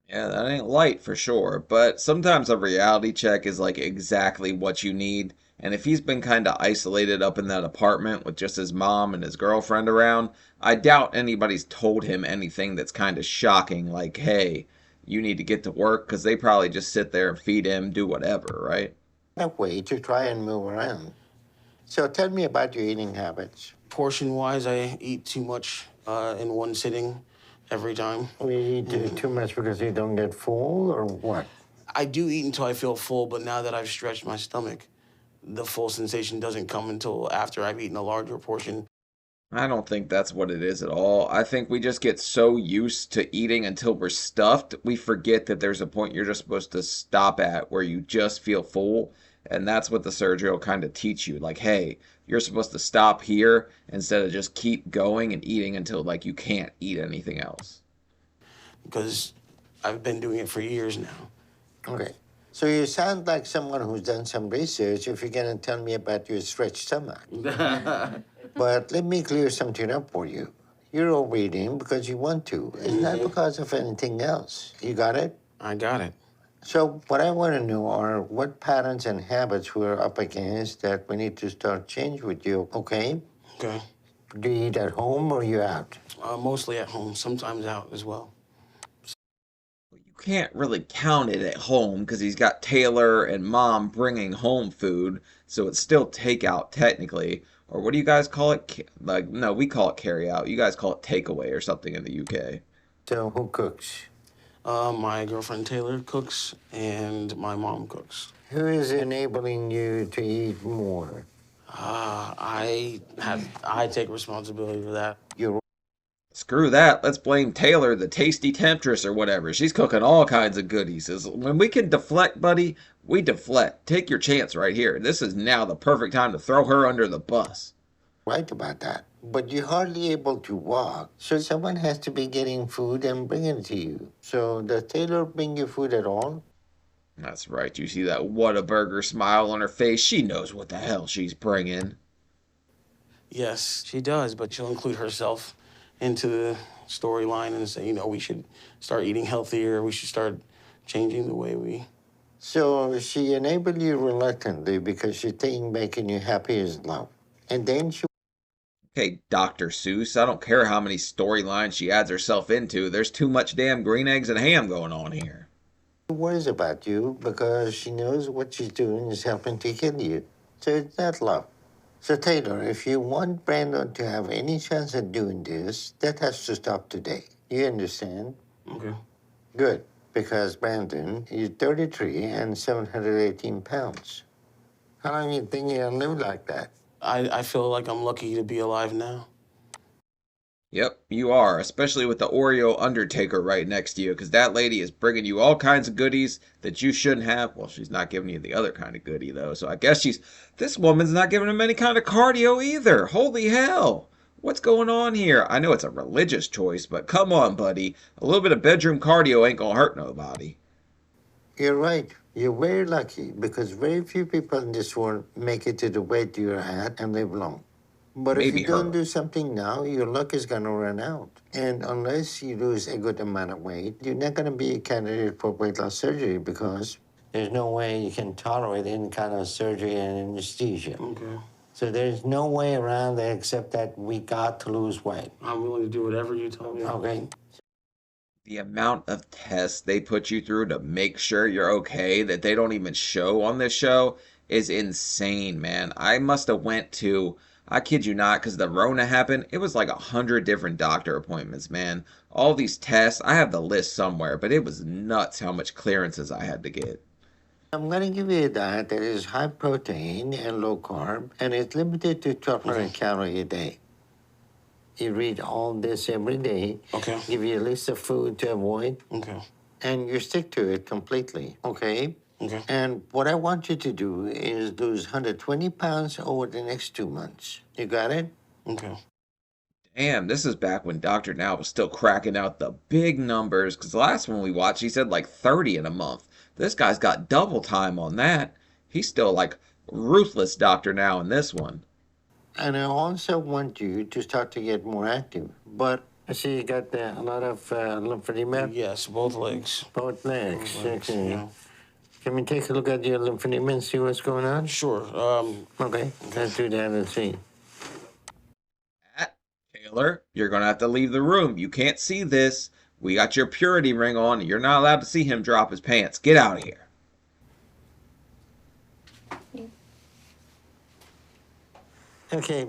[SPEAKER 1] Yeah, that ain't light for sure, but sometimes a reality check is like exactly what you need. And if he's been kind of isolated up in that apartment with just his mom and his girlfriend around, I doubt anybody's told him anything that's kind of shocking, like, hey, you need to get to work, because they probably just sit there and feed him, do whatever, right?
[SPEAKER 6] A way to try and move around. So tell me about your eating habits.
[SPEAKER 2] Portion-wise, I eat too much in one sitting every time.
[SPEAKER 6] You eat too much because you don't get full, or what?
[SPEAKER 2] I do eat until I feel full, but now that I've stretched my stomach, the full sensation doesn't come until after I've eaten a larger portion.
[SPEAKER 1] I don't think that's what it is at all. I think we just get so used to eating until we're stuffed, we forget that there's a point you're just supposed to stop at where you just feel full. And that's what the surgery will kind of teach you. Like, hey, you're supposed to stop here instead of just keep going and eating until, like, you can't eat anything else.
[SPEAKER 2] Because I've been doing it for years now.
[SPEAKER 6] Okay. So you sound like someone who's done some research if you're going to tell me about your stretched stomach. But let me clear something up for you. You're overeating because you want to. It's not because of anything else. You got it?
[SPEAKER 2] I got it.
[SPEAKER 6] So what I want to know are what patterns and habits we're up against that we need to start change with you, okay?
[SPEAKER 2] Okay.
[SPEAKER 6] Do you eat at home or you out?
[SPEAKER 2] Mostly at home, sometimes out as well.
[SPEAKER 1] You can't really count it at home because he's got Taylor and Mom bringing home food, so it's still takeout technically. Or what do you guys call it? Like, no, we call it carry out. You guys call it takeaway or something in the UK.
[SPEAKER 6] So who cooks?
[SPEAKER 2] My girlfriend Taylor cooks, and my mom cooks.
[SPEAKER 6] Who is enabling you to eat more?
[SPEAKER 2] I take responsibility for that.
[SPEAKER 6] You're
[SPEAKER 1] Screw that. Let's blame Taylor, the tasty temptress or whatever. She's cooking all kinds of goodies. When we can deflect, buddy, we deflect. Take your chance right here. This is now the perfect time to throw her under the bus.
[SPEAKER 6] right about that. But you're hardly able to walk, so someone has to be getting food and bringing it to you. So does Taylor bring you food at all?
[SPEAKER 1] That's right. You see that Whataburger smile on her face? She knows what the hell she's bringing.
[SPEAKER 2] Yes, she does, but she'll include herself into the storyline and say, you know, we should start eating healthier. We should start changing the way we...
[SPEAKER 6] So she enabled you reluctantly because she thinks making you happy is love. And then she
[SPEAKER 1] Okay, Dr. Seuss, I don't care how many storylines she adds herself into. There's too much damn green eggs and ham going on here.
[SPEAKER 6] worries about you because she knows what she's doing is helping to kill you. So it's not love. So, Taylor, if you want Brandon to have any chance at doing this, that has to stop today. You understand?
[SPEAKER 2] Okay.
[SPEAKER 6] Good, because Brandon is 33 and 718 pounds. How long do you think you'll live like that?
[SPEAKER 2] I feel like I'm lucky to be alive now.
[SPEAKER 1] Yep, you are, especially with the Oreo Undertaker right next to you, because that lady is bringing you all kinds of goodies that you shouldn't have. Well, she's not giving you the other kind of goodie, though, so I guess this woman's not giving him any kind of cardio either. Holy hell! What's going on here? I know it's a religious choice, but come on, buddy. A little bit of bedroom cardio ain't gonna hurt nobody.
[SPEAKER 6] You're right. You're very lucky because very few people in this world make it to the weight you're at and live long. But if
[SPEAKER 1] Maybe
[SPEAKER 6] you don't
[SPEAKER 1] her.
[SPEAKER 6] do something now, your luck is going to run out. And unless you lose a good amount of weight, you're not going to be a candidate for weight loss surgery because there's no way you can tolerate any kind of surgery and anesthesia.
[SPEAKER 2] Okay.
[SPEAKER 6] So there's no way around it except that we got to lose weight.
[SPEAKER 2] I'm willing to do whatever you tell me.
[SPEAKER 6] Okay?
[SPEAKER 1] The amount of tests they put you through to make sure you're okay that they don't even show on this show is insane, man. I must have went to, I kid you not, because the Rona happened, it was like 100 different doctor appointments, man. All these tests, I have the list somewhere, but it was nuts how much clearances I had to get.
[SPEAKER 6] I'm going to give you a diet that is high protein and low carb, and it's limited to 1,200 calories a day. You read all this every day.
[SPEAKER 2] Okay.
[SPEAKER 6] Give you a list of food to avoid.
[SPEAKER 2] Okay.
[SPEAKER 6] And you stick to it completely, okay?
[SPEAKER 2] Okay.
[SPEAKER 6] And what I want you to do is lose 120 pounds over the next 2 months. You got it?
[SPEAKER 2] Okay.
[SPEAKER 1] Damn, this is back when Dr. Now was still cracking out the big numbers, because the last one we watched, he said like 30 in a month. This guy's got double time on that. He's still like ruthless Dr. Now in this one.
[SPEAKER 6] And I also want you to start to get more active. But I see you got a lot of lymphedema.
[SPEAKER 2] Yes, both legs.
[SPEAKER 6] Both legs.
[SPEAKER 2] Both legs,
[SPEAKER 6] Okay.
[SPEAKER 2] yeah.
[SPEAKER 6] Can we take a look at your lymphedema and see what's going on?
[SPEAKER 2] Sure.
[SPEAKER 6] Okay, let's do that and see.
[SPEAKER 1] Taylor, you're going to have to leave the room. You can't see this. We got your purity ring on. You're not allowed to see him drop his pants. Get out of here.
[SPEAKER 6] Okay.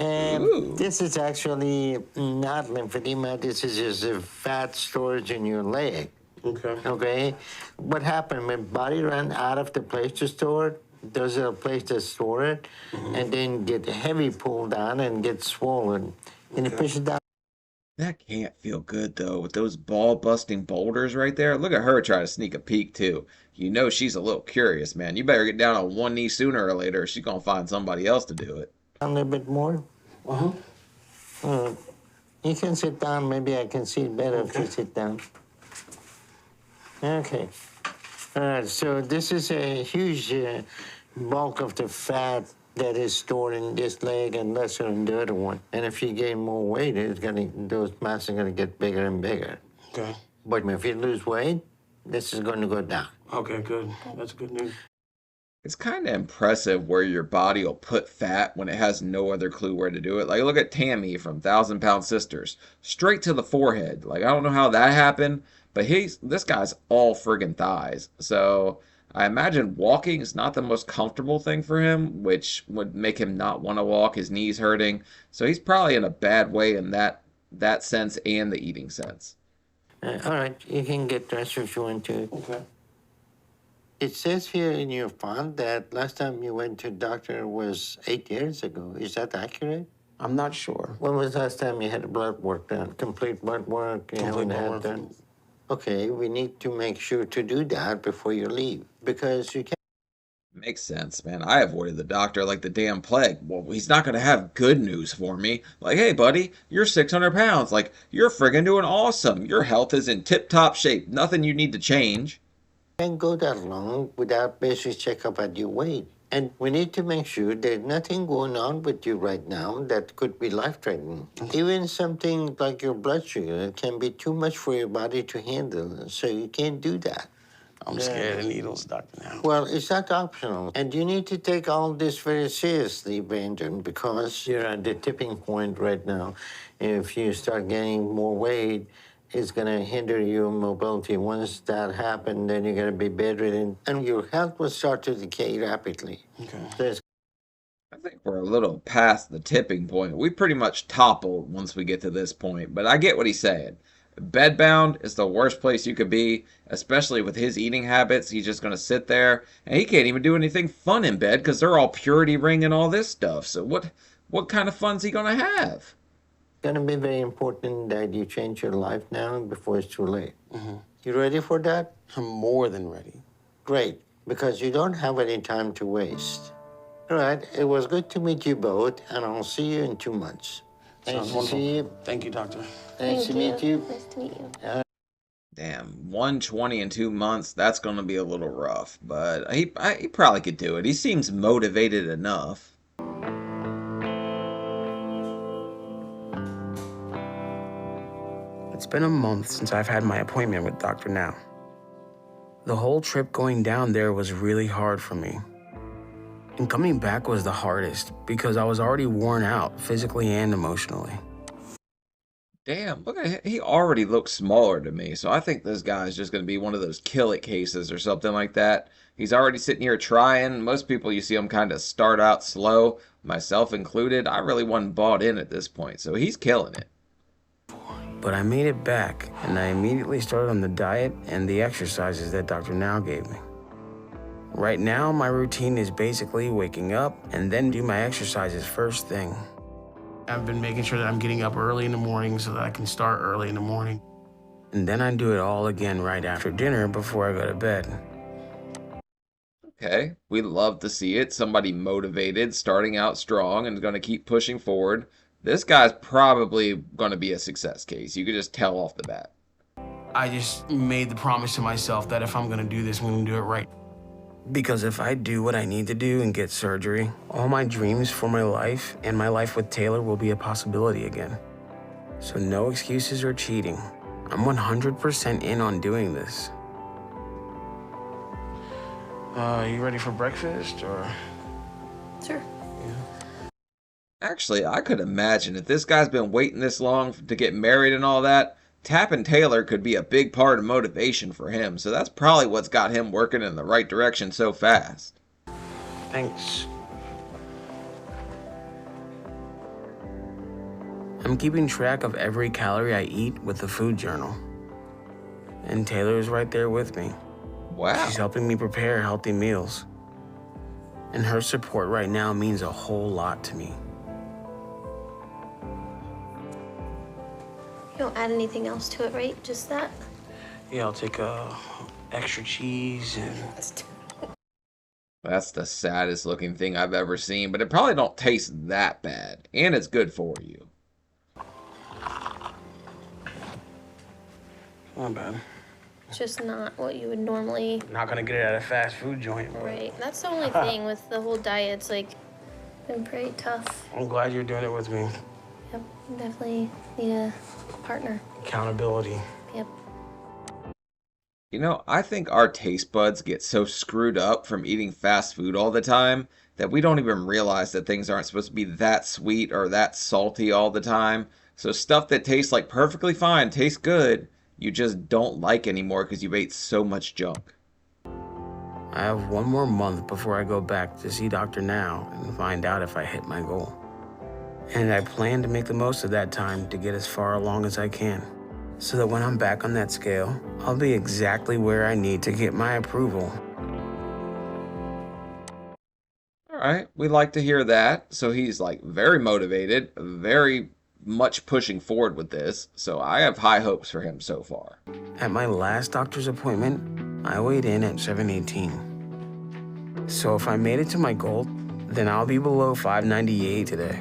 [SPEAKER 1] Ooh.
[SPEAKER 6] This is actually not lymphedema. This is just a fat storage in your leg.
[SPEAKER 2] Okay.
[SPEAKER 6] Okay? What happened when body ran out of the place to store it, there's a place to store it, and then get heavy pulled down and get swollen. And you push it down.
[SPEAKER 1] That can't feel good, though, with those ball-busting boulders right there. Look at her try to sneak a peek, too. You know she's a little curious, man. You better get down on one knee sooner or later, or she's going to find somebody else to do it.
[SPEAKER 6] A little bit more.
[SPEAKER 2] Uh-huh.
[SPEAKER 6] You can sit down. Maybe I can see it better if you sit down. Okay. All right, so this is a huge bulk of the fat that is stored in this leg and lesser in the other one. And if you gain more weight, those masses are gonna get bigger and bigger.
[SPEAKER 2] Okay.
[SPEAKER 6] But if you lose weight, this is gonna go down.
[SPEAKER 2] Okay, good. That's good news.
[SPEAKER 1] It's kind of impressive where your body will put fat when it has no other clue where to do it. Like, look at Tammy from 1,000 Pound Sisters. Straight to the forehead. Like, I don't know how that happened, but this guy's all friggin' thighs. So I imagine walking is not the most comfortable thing for him, which would make him not want to walk. His knees hurting. So he's probably in a bad way in that sense and the eating sense.
[SPEAKER 6] All right, you can get dressed if you want to.
[SPEAKER 2] Okay.
[SPEAKER 6] It says here in your file that last time you went to the doctor was 8 years ago. Is that accurate?
[SPEAKER 2] I'm not sure.
[SPEAKER 6] When was the last time you had blood work done? Complete blood work? You haven't had done? Okay, we need to make sure to do that before you leave because you can't.
[SPEAKER 1] Makes sense, man. I avoided the doctor like the damn plague. Well, he's not going to have good news for me. Like, hey, buddy, you're 600 pounds. Like, you're friggin' doing awesome. Your health is in tip-top shape. Nothing you need to change.
[SPEAKER 6] Can't go that long without basic checkup at your weight. And we need to make sure there's nothing going on with you right now that could be life-threatening. Even something like your blood sugar can be too much for your body to handle, so you can't do that.
[SPEAKER 2] I'm scared of needles, Dr. Now.
[SPEAKER 6] Well, it's not optional. And you need to take all this very seriously, Brandon, because you're at the tipping point right now. If you start gaining more weight, it's going to hinder your mobility. Once that happens, then you're going to be bedridden, and your health will start to decay rapidly.
[SPEAKER 2] Okay.
[SPEAKER 6] So it's
[SPEAKER 1] That think we're a little past the tipping point. We pretty much topple once we get to this point, but I get what he's saying. Bedbound is the worst place you could be, especially with his eating habits. He's just going to sit there, and he can't even do anything fun in bed because they're all purity ring and all this stuff. So what kind of fun's he going to have?
[SPEAKER 6] It's gonna be very important that you change your life now before it's too late. You ready for that?
[SPEAKER 2] I'm more than ready.
[SPEAKER 6] Great, because you don't have any time to waste. All right, it was good to meet you both, and I'll see you in 2 months. Nice
[SPEAKER 2] Sounds
[SPEAKER 6] to
[SPEAKER 2] wonderful.
[SPEAKER 6] see you.
[SPEAKER 2] Thank you, doctor.
[SPEAKER 6] Nice to meet you.
[SPEAKER 3] Nice to meet you.
[SPEAKER 1] Damn, 120 in 2 months, that's going to be a little rough, but he probably could do it. He seems motivated enough.
[SPEAKER 2] It's been a month since I've had my appointment with Dr. Now. The whole trip going down there was really hard for me. And coming back was the hardest because I was already worn out physically and emotionally.
[SPEAKER 1] Damn, look at him. He already looks smaller to me, so I think this guy's just going to be one of those kill it cases or something like that. He's already sitting here trying. Most people, you see them kind of start out slow, myself included. I really wasn't bought in at this point, so he's killing it.
[SPEAKER 2] But I made it back, and I immediately started on the diet and the exercises that Dr. Now gave me. Right now, my routine is basically waking up and then do my exercises first thing. I've been making sure that I'm getting up early in the morning so that I can start early in the morning. And then I do it all again right after dinner before I go to bed.
[SPEAKER 1] Okay, we love to see it. Somebody motivated, starting out strong, and going to keep pushing forward. This guy's probably going to be a success case. You could just tell off the bat.
[SPEAKER 2] I just made the promise to myself that if I'm gonna do this, I'm gonna do it right. Because if I do what I need to do and get surgery, all my dreams for my life and my life with Taylor will be a possibility again. So no excuses or cheating. I'm 100% in on doing this. You ready for breakfast or?
[SPEAKER 3] Sure.
[SPEAKER 1] Actually, I could imagine if this guy's been waiting this long to get married and all that, tapping Taylor could be a big part of motivation for him. So that's probably what's got him working in the right direction so fast.
[SPEAKER 2] Thanks. I'm keeping track of every calorie I eat with the food journal. And Taylor is right there with me.
[SPEAKER 1] Wow.
[SPEAKER 2] She's helping me prepare healthy meals. And her support right now means a whole lot to me.
[SPEAKER 3] You don't add anything else to it, right? Just that?
[SPEAKER 2] Yeah, I'll take extra cheese and...
[SPEAKER 1] That's the saddest looking thing I've ever seen, but it probably don't taste that bad. And it's good for you.
[SPEAKER 2] Not bad.
[SPEAKER 3] It's just not what you would normally...
[SPEAKER 2] Not gonna get it at a fast food joint. But
[SPEAKER 3] Right. That's the only thing with the whole diet. It's like been pretty tough.
[SPEAKER 2] I'm glad you're doing it with me.
[SPEAKER 3] Yep. Definitely need a partner.
[SPEAKER 2] Accountability.
[SPEAKER 3] Yep.
[SPEAKER 1] You know, I think our taste buds get so screwed up from eating fast food all the time that we don't even realize that things aren't supposed to be that sweet or that salty all the time. So stuff that tastes like perfectly fine, tastes good, you just don't like anymore because you've ate so much junk.
[SPEAKER 2] I have 1 more month before I go back to see Dr. Now and find out if I hit my goal. And I plan to make the most of that time to get as far along as I can, so that when I'm back on that scale, I'll be exactly where I need to get my approval.
[SPEAKER 1] All right, we like to hear that. So he's like very motivated, very much pushing forward with this. So I have high hopes for him so far.
[SPEAKER 2] At my last doctor's appointment, I weighed in at 718. So if I made it to my goal, then I'll be below 598 today.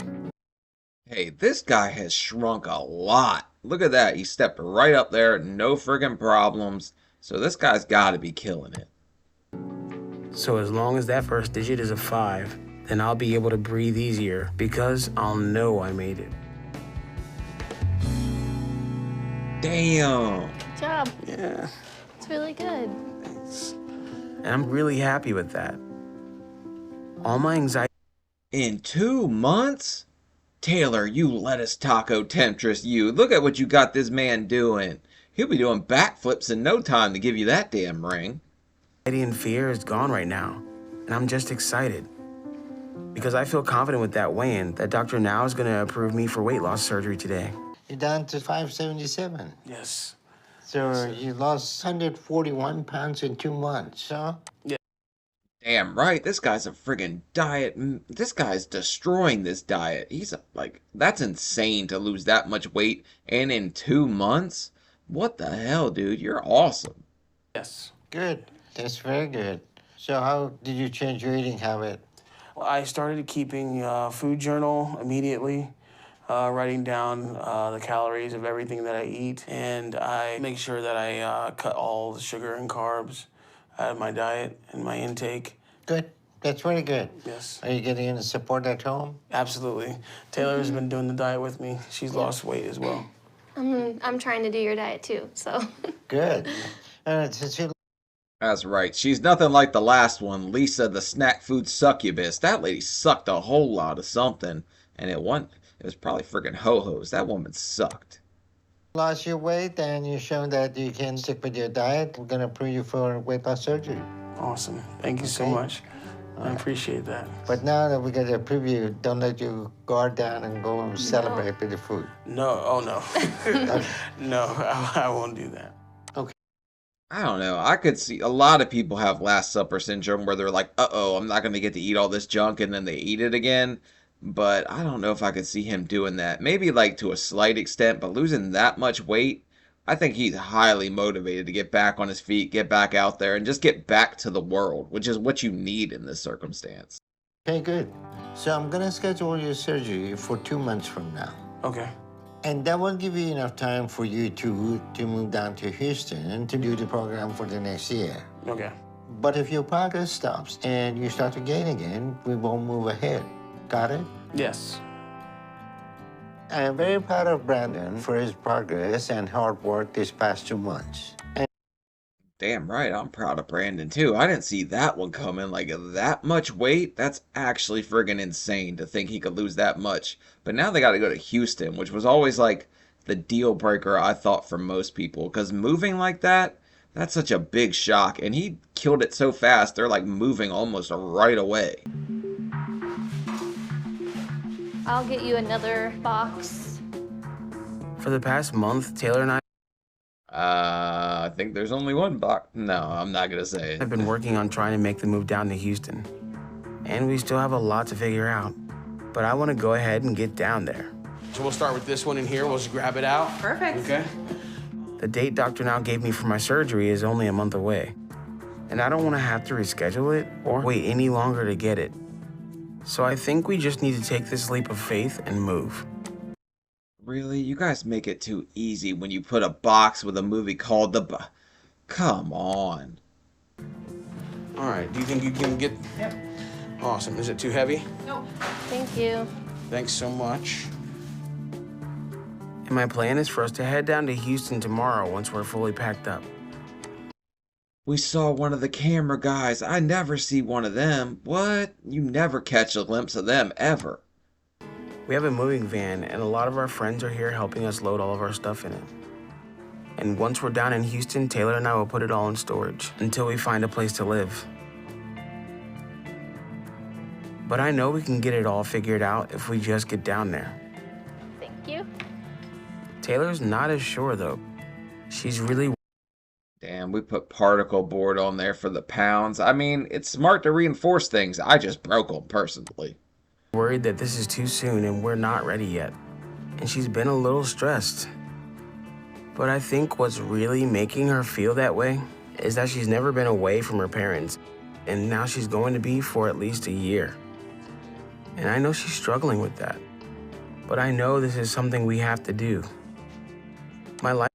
[SPEAKER 1] Hey, this guy has shrunk a lot. Look at that. He stepped right up there. No friggin' problems. So this guy's got to be killing it.
[SPEAKER 2] So as long as that first digit is a 5, then I'll be able to breathe easier because I'll know I made it.
[SPEAKER 1] Damn.
[SPEAKER 3] Good job.
[SPEAKER 2] Yeah,
[SPEAKER 3] It's really good.
[SPEAKER 2] thanks. And I'm really happy with that. All my anxiety...
[SPEAKER 1] In 2 months? Taylor, you lettuce taco temptress, you. Look at what you got this man doing. He'll be doing backflips in no time to give you that damn ring.
[SPEAKER 2] and fear is gone right now, and I'm just excited. because I feel confident with that weigh-in that Dr. Now is going to approve me for weight loss surgery today.
[SPEAKER 6] You're down to 577.
[SPEAKER 2] Yes.
[SPEAKER 6] So you lost 141 pounds in 2 months, huh?
[SPEAKER 1] Damn right, this guy's a friggin' diet. This guy's destroying this diet. He's like, that's insane to lose that much weight and in 2 months. What the hell, dude? You're awesome.
[SPEAKER 2] Yes.
[SPEAKER 6] Good. That's very good. So how did you change your eating habit?
[SPEAKER 2] Well, I started keeping a food journal immediately, writing down the calories of everything that I eat, and I make sure that I cut all the sugar and carbs out of my diet and my intake.
[SPEAKER 6] Good. That's very good.
[SPEAKER 2] Yes.
[SPEAKER 6] Are you getting any support at home?
[SPEAKER 2] Absolutely. Taylor's been doing the diet with me. She's lost weight as well.
[SPEAKER 3] I'm trying to do your diet too, so.
[SPEAKER 6] Good. Since you
[SPEAKER 1] That's right. She's nothing like the last one, Lisa the snack food succubus. That lady sucked a whole lot of something, and it was probably friggin' ho-hos. That woman sucked.
[SPEAKER 6] lost your weight and you've shown that you can stick with your diet, we're going to approve you for weight loss surgery.
[SPEAKER 2] Awesome. Thank you so much. I appreciate that.
[SPEAKER 6] But now that we got to approve you, don't let you guard down and go and celebrate with the food.
[SPEAKER 2] No, oh no. No, I won't do that.
[SPEAKER 1] I don't know. I could see a lot of people have Last Supper syndrome where they're like, uh-oh, I'm not going to get to eat all this junk, and then they eat it again. But I don't know if I could see him doing that. Maybe like to a slight extent, but losing that much weight, I think he's highly motivated to get back on his feet, get back out there, and just get back to the world, which is what you need in this circumstance.
[SPEAKER 6] Okay, good. So I'm going to schedule your surgery for 2 months from now.
[SPEAKER 2] Okay.
[SPEAKER 6] And that will give you enough time for you to move down to Houston to do the program for the next year.
[SPEAKER 2] Okay.
[SPEAKER 6] But if your progress stops and you start to gain again, we won't move ahead. Got it?
[SPEAKER 2] Yes.
[SPEAKER 6] I am very proud of Brandon for his progress and hard work these past 2 months.
[SPEAKER 1] Damn right, I'm proud of Brandon too. I didn't see that one coming. Like that much weight, that's actually friggin' insane to think he could lose that much. But now they got to go to Houston, which was always like the deal breaker I thought for most people. Because moving like that, that's such a big shock. And he killed it so fast, they're like moving almost right away.
[SPEAKER 3] I'll get you another box.
[SPEAKER 2] For the past month, Taylor and I
[SPEAKER 1] I think there's only one box. No, I'm not going to say it.
[SPEAKER 2] have been working on trying to make the move down to Houston. And we still have a lot to figure out. But I want to go ahead and get down there. So we'll start with this one in here. We'll just grab it out.
[SPEAKER 7] Perfect.
[SPEAKER 2] Okay. The date Dr. Now gave me for my surgery is only a month away. And I don't want to have to reschedule it or wait any longer to get it. So I think we just need to take this leap of faith and move.
[SPEAKER 1] Really? You guys make it too easy when you put a box with a movie called Come on.
[SPEAKER 2] All right, do you think you can get...
[SPEAKER 7] Yep.
[SPEAKER 2] Awesome. Is it too heavy?
[SPEAKER 7] Nope.
[SPEAKER 3] Thank you.
[SPEAKER 2] Thanks so much. And my plan is for us to head down to Houston tomorrow once we're fully packed up.
[SPEAKER 1] We saw one of the camera guys. I never see one of them. What? You never catch a glimpse of them, ever.
[SPEAKER 2] We have a moving van, and a lot of our friends are here helping us load all of our stuff in it. And once we're down in Houston, Taylor and I will put it all in storage until we find a place to live. But I know we can get it all figured out if we just get down there.
[SPEAKER 3] Thank you.
[SPEAKER 2] Taylor's not as sure, though. She's really
[SPEAKER 1] Damn, we put particle board on there for the pounds. I mean, it's smart to reinforce things. I just broke them personally.
[SPEAKER 2] worried that this is too soon and we're not ready yet. And she's been a little stressed. But I think what's really making her feel that way is that she's never been away from her parents, and now she's going to be for at least a year. And I know she's struggling with that. But I know this is something we have to do. My life.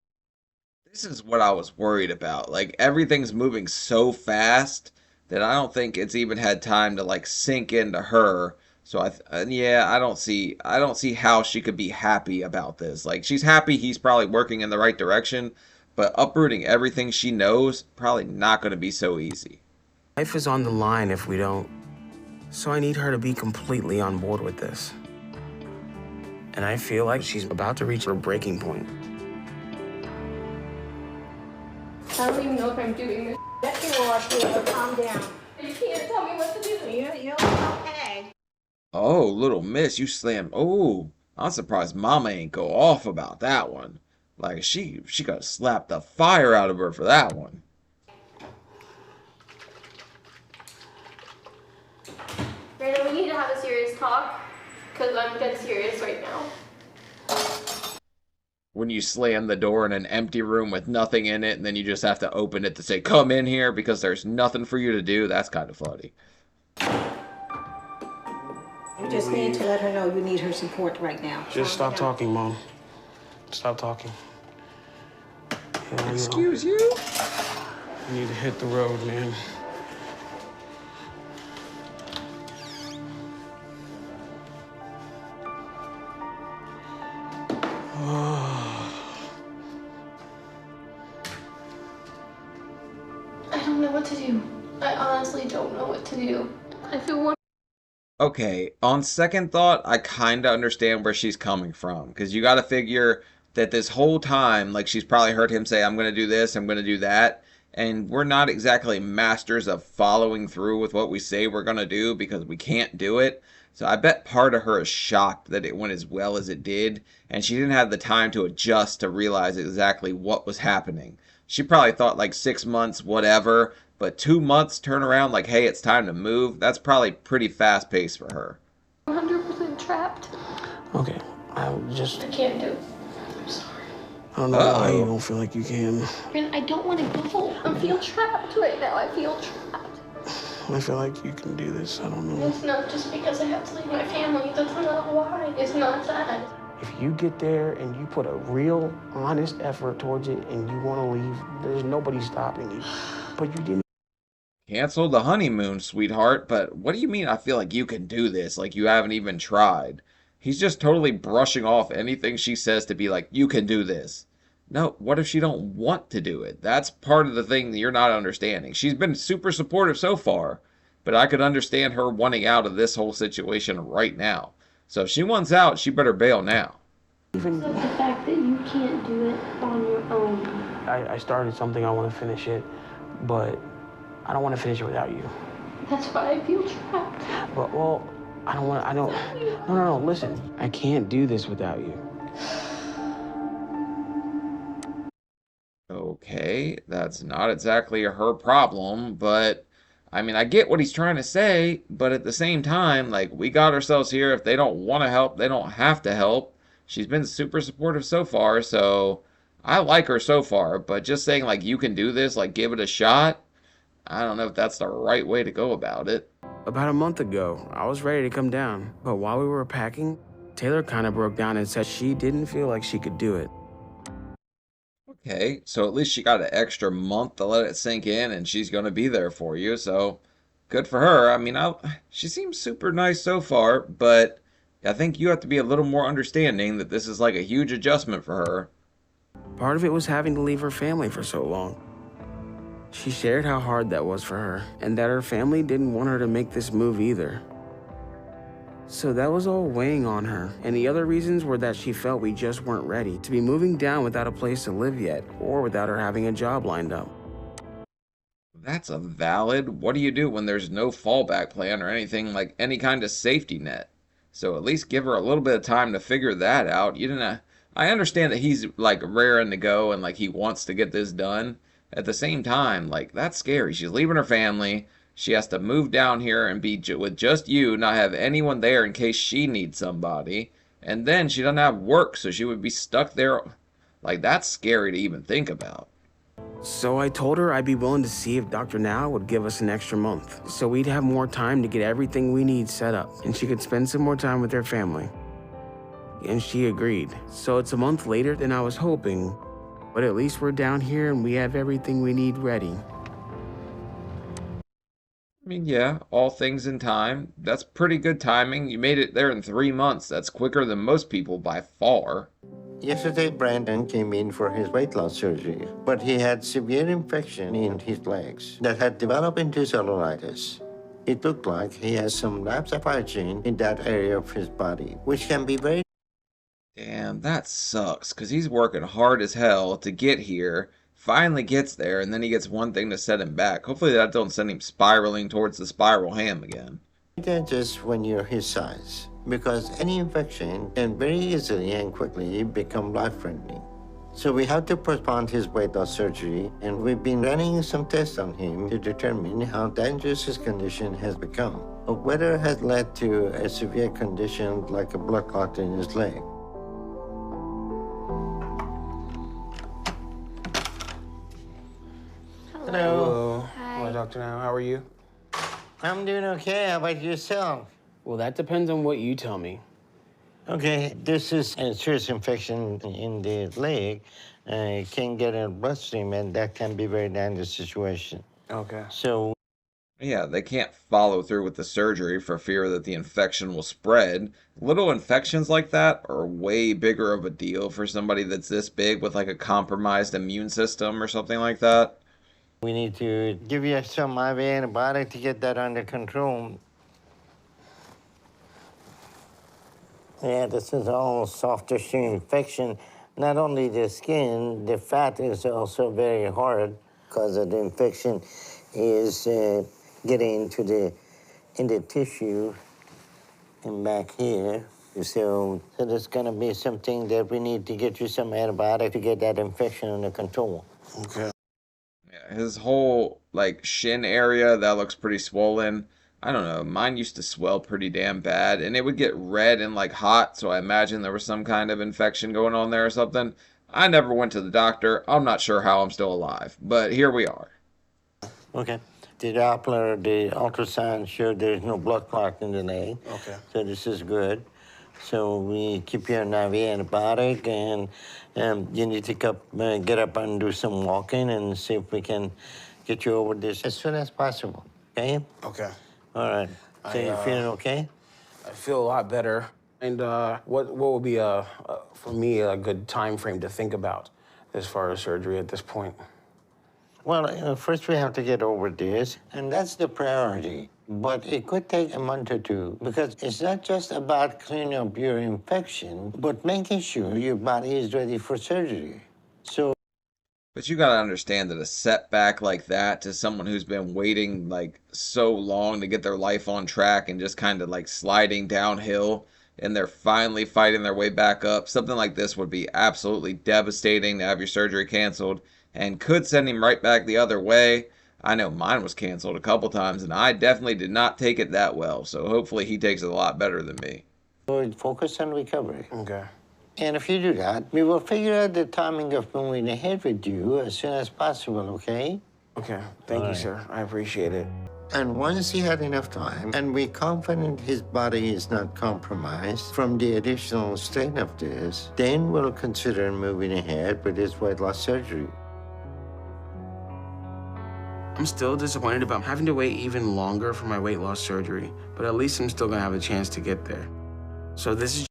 [SPEAKER 1] This is what I was worried about. Like, everything's moving so fast that I don't think it's even had time to, like, sink into her. So, I don't see how she could be happy about this. Like, she's happy he's probably working in the right direction, but uprooting everything she knows, probably not going to be so easy.
[SPEAKER 2] Life is on the line if we don't. So I need her to be completely on board with this. And I feel like she's about to reach her breaking point.
[SPEAKER 3] I don't even know if I'm doing this.
[SPEAKER 4] Let me watch you. Calm down.
[SPEAKER 3] You can't tell me what to do.
[SPEAKER 4] You're okay.
[SPEAKER 1] Oh, little miss, you slammed. Oh, I'm surprised Mama ain't go off about that one. Like she got slapped the fire out of her for that one.
[SPEAKER 3] Brandon, we need to have a serious talk, because I'm dead serious right now.
[SPEAKER 1] When you slam the door in an empty room with nothing in it, and then you just have to open it to say, "Come in here," because there's nothing for you to do. That's kind of funny.
[SPEAKER 4] You just need to let her know you need her support right now.
[SPEAKER 2] Just stop talking, Mom. Stop talking.
[SPEAKER 1] Excuse you?
[SPEAKER 2] You need to hit the road, man.
[SPEAKER 3] I don't know what to do. I honestly don't know what to do. I feel
[SPEAKER 1] Okay, on second thought, I kind of understand where she's coming from. Because you got to figure that this whole time, like, she's probably heard him say, "I'm going to do this, I'm going to do that." And we're not exactly masters of following through with what we say we're going to do because we can't do it. So I bet part of her is shocked that it went as well as it did. And she didn't have the time to adjust to realize exactly what was happening. She probably thought like 6 months, whatever. But 2 months turn around like, "Hey, it's time to move." That's probably pretty fast paced for her.
[SPEAKER 3] 100% trapped.
[SPEAKER 2] Okay, I
[SPEAKER 3] can't do it. I'm sorry.
[SPEAKER 2] I don't know why you don't feel like you can.
[SPEAKER 3] Brandon, I don't want to go. I feel trapped right now. I feel trapped.
[SPEAKER 2] I feel like you can do this. I don't know.
[SPEAKER 3] It's not just because I have to leave my family. That's not why. It's not that.
[SPEAKER 2] If you get there and you put a real, honest effort towards it and you want to leave, there's nobody stopping you. But you didn't.
[SPEAKER 1] Cancel the honeymoon, sweetheart. But what do you mean I feel like you can do this? Like you haven't even tried. He's just totally brushing off anything she says to be like, "You can do this." No, what if she don't want to do it? That's part of the thing that you're not understanding. She's been super supportive so far, but I could understand her wanting out of this whole situation right now. So if she wants out, she better bail now.
[SPEAKER 3] Even the fact that you can't do it on your own.
[SPEAKER 2] I started something, I want to finish it, but I don't want to finish it without you.
[SPEAKER 3] That's why I feel trapped.
[SPEAKER 2] But, well, no, listen. I can't do this without you.
[SPEAKER 1] Okay, that's not exactly her problem, but I mean, I get what he's trying to say, but at the same time, like, we got ourselves here. If they don't want to help, they don't have to help. She's been super supportive so far, so I like her so far, but just saying, like, "You can do this, like, give it a shot," I don't know if that's the right way to go about it.
[SPEAKER 2] About a month ago, I was ready to come down, but while we were packing, Taylor kind of broke down and said she didn't feel like she could do it.
[SPEAKER 1] Okay, so at least she got an extra month to let it sink in, and she's going to be there for you, so good for her. I mean, she seems super nice so far, but I think you have to be a little more understanding that this is like a huge adjustment for her.
[SPEAKER 2] Part of it was having to leave her family for so long. She shared how hard that was for her, and that her family didn't want her to make this move either. So that was all weighing on her, and the other reasons were that she felt we just weren't ready to be moving down without a place to live yet, or without her having a job lined up.
[SPEAKER 1] That's a valid. What do you do when there's no fallback plan or anything like any kind of safety net? So at least give her a little bit of time to figure that out. You didn't. I understand that he's like raring to go and like he wants to get this done. At the same time, like that's scary. She's leaving her family. She has to move down here and be with just you, not have anyone there in case she needs somebody. And then she doesn't have work, so she would be stuck there. Like, that's scary to even think about.
[SPEAKER 2] So I told her I'd be willing to see if Dr. Now would give us an extra month, so we'd have more time to get everything we need set up, and she could spend some more time with her family. And she agreed. So it's a month later than I was hoping, but at least we're down here and we have everything we need ready.
[SPEAKER 1] I mean, yeah, all things in time. That's pretty good timing. You made it there in 3 months. That's quicker than most people by far.
[SPEAKER 6] Yesterday, Brandon came in for his weight loss surgery, but he had severe infection in his legs that had developed into cellulitis. It looked like he has some lapse of hygiene in that area of his body, which can be very...
[SPEAKER 1] Damn, that sucks, because he's working hard as hell to get here, finally gets there, and then he gets one thing to set him back. Hopefully that don't send him spiraling towards the spiral ham again.
[SPEAKER 6] Just when you're his size, because any infection can very easily and quickly become life-threatening. So we have to postpone his weight loss surgery, and we've been running some tests on him to determine how dangerous his condition has become, or whether it has led to a severe condition like a blood clot in his leg. Hello.
[SPEAKER 2] Hello, Dr. Now. How are you?
[SPEAKER 6] I'm doing okay. How about yourself?
[SPEAKER 2] Well, that depends on what you tell me.
[SPEAKER 6] Okay, this is a serious infection in the leg. It can get in the bloodstream, and that can be a very dangerous situation.
[SPEAKER 2] Okay.
[SPEAKER 6] So,
[SPEAKER 1] Yeah, they can't follow through with the surgery for fear that the infection will spread. Little infections like that are way bigger of a deal for somebody that's this big with like a compromised immune system or something like that.
[SPEAKER 6] we need to give you some IV antibiotic to get that under control. Yeah, this is all soft tissue infection. Not only the skin, the fat is also very hard because of the infection is getting into the tissue and back here. So there's gonna be something that we need to get you some antibiotic to get that infection under control.
[SPEAKER 2] Okay.
[SPEAKER 1] Yeah, his whole like shin area that looks pretty swollen. I don't know. Mine used to swell pretty damn bad, and it would get red and like hot. So I imagine there was some kind of infection going on there or something. I never went to the doctor. I'm not sure how I'm still alive, but here we are.
[SPEAKER 6] Okay. The Doppler, the ultrasound showed there's no blood clot in the leg.
[SPEAKER 2] Okay.
[SPEAKER 6] So this is good. So we keep you on IV antibiotic, and you need to get up and do some walking and see if we can get you over this as soon as possible, okay?
[SPEAKER 2] Okay.
[SPEAKER 6] All right. So you feeling okay?
[SPEAKER 2] I feel a lot better. And what would be for me a good time frame to think about as far as surgery at this point?
[SPEAKER 6] Well, first we have to get over this, and that's the priority. But it could take a month or two, because it's not just about cleaning up your infection, but making sure your body is ready for surgery. So,
[SPEAKER 1] But you gotta understand that a setback like that to someone who's been waiting like so long to get their life on track and just kind of like sliding downhill and they're finally fighting their way back up, something like this would be absolutely devastating to have your surgery canceled and could send him right back the other way. I know mine was canceled a couple times and I definitely did not take it that well, so hopefully he takes it a lot better than me.
[SPEAKER 6] focus on recovery.
[SPEAKER 2] Okay.
[SPEAKER 6] And if you do that, we will figure out the timing of moving ahead with you as soon as possible, okay?
[SPEAKER 2] Okay. Thank you, sir. I appreciate it.
[SPEAKER 6] And once he had enough time, and we're confident his body is not compromised from the additional strain of this, then we'll consider moving ahead with his weight loss surgery.
[SPEAKER 2] I'm still disappointed about having to wait even longer for my weight loss surgery, but at least I'm still gonna have a chance to get there. So this is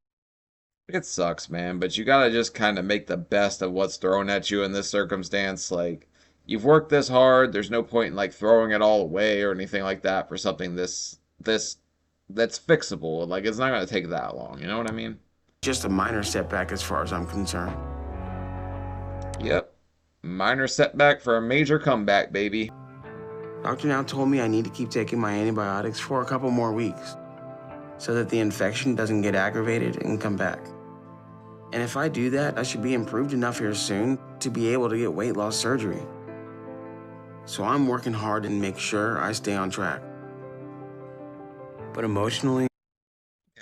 [SPEAKER 1] It sucks, man, but you gotta just kind of make the best of what's thrown at you in this circumstance. Like, you've worked this hard. There's no point in like throwing it all away or anything like that for something that's fixable. Like, it's not gonna take that long. You know what I mean?
[SPEAKER 2] just a minor setback as far as I'm concerned.
[SPEAKER 1] Yep. Minor setback for a major comeback, baby.
[SPEAKER 2] Doctor now told me I need to keep taking my antibiotics for a couple more weeks so that the infection doesn't get aggravated and come back. And if I do that, I should be improved enough here soon to be able to get weight loss surgery. So I'm working hard to make sure I stay on track. But emotionally,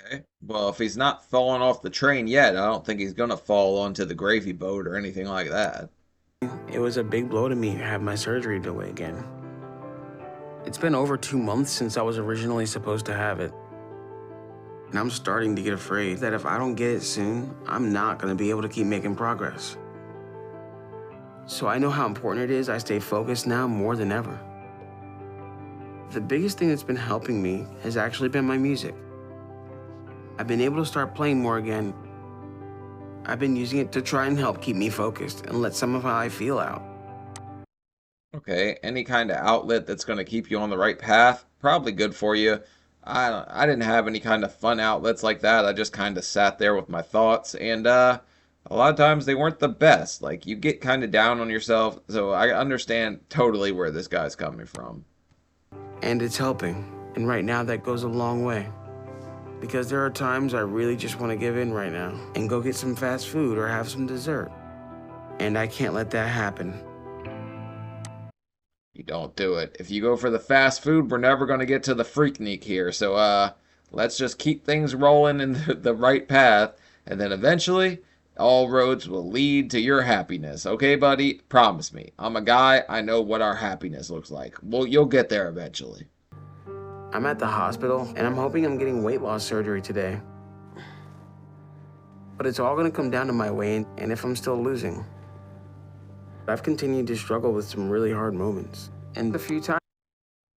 [SPEAKER 1] Okay. Well, if he's not fallen off the train yet, I don't think he's gonna fall onto the gravy boat or anything like that.
[SPEAKER 2] it was a big blow to me to have my surgery delay again. It's been over 2 months since I was originally supposed to have it. And I'm starting to get afraid that if I don't get it soon, I'm not gonna be able to keep making progress. So I know how important it is I stay focused now more than ever. The biggest thing that's been helping me has actually been my music. I've been able to start playing more again. I've been using it to try and help keep me focused and let some of how I feel out.
[SPEAKER 1] Okay, any kind of outlet that's gonna keep you on the right path, probably good for you. I didn't have any kind of fun outlets like that. I just kind of sat there with my thoughts, and a lot of times they weren't the best. Like, you get kind of down on yourself, so I understand totally where this guy's coming from.
[SPEAKER 2] And it's helping. And right now that goes a long way. Because there are times I really just want to give in right now and go get some fast food or have some dessert. And I can't let that happen.
[SPEAKER 1] You don't do it. If you go for the fast food, we're never going to get to the Freaknik here. So, let's just keep things rolling in the right path. And then eventually, all roads will lead to your happiness. Okay, buddy? Promise me. I'm a guy. I know what our happiness looks like. Well, you'll get there eventually.
[SPEAKER 2] I'm at the hospital, and I'm hoping I'm getting weight loss surgery today. But it's all going to come down to my weight and if I'm still losing. I've continued to struggle with some really hard moments. And a few times,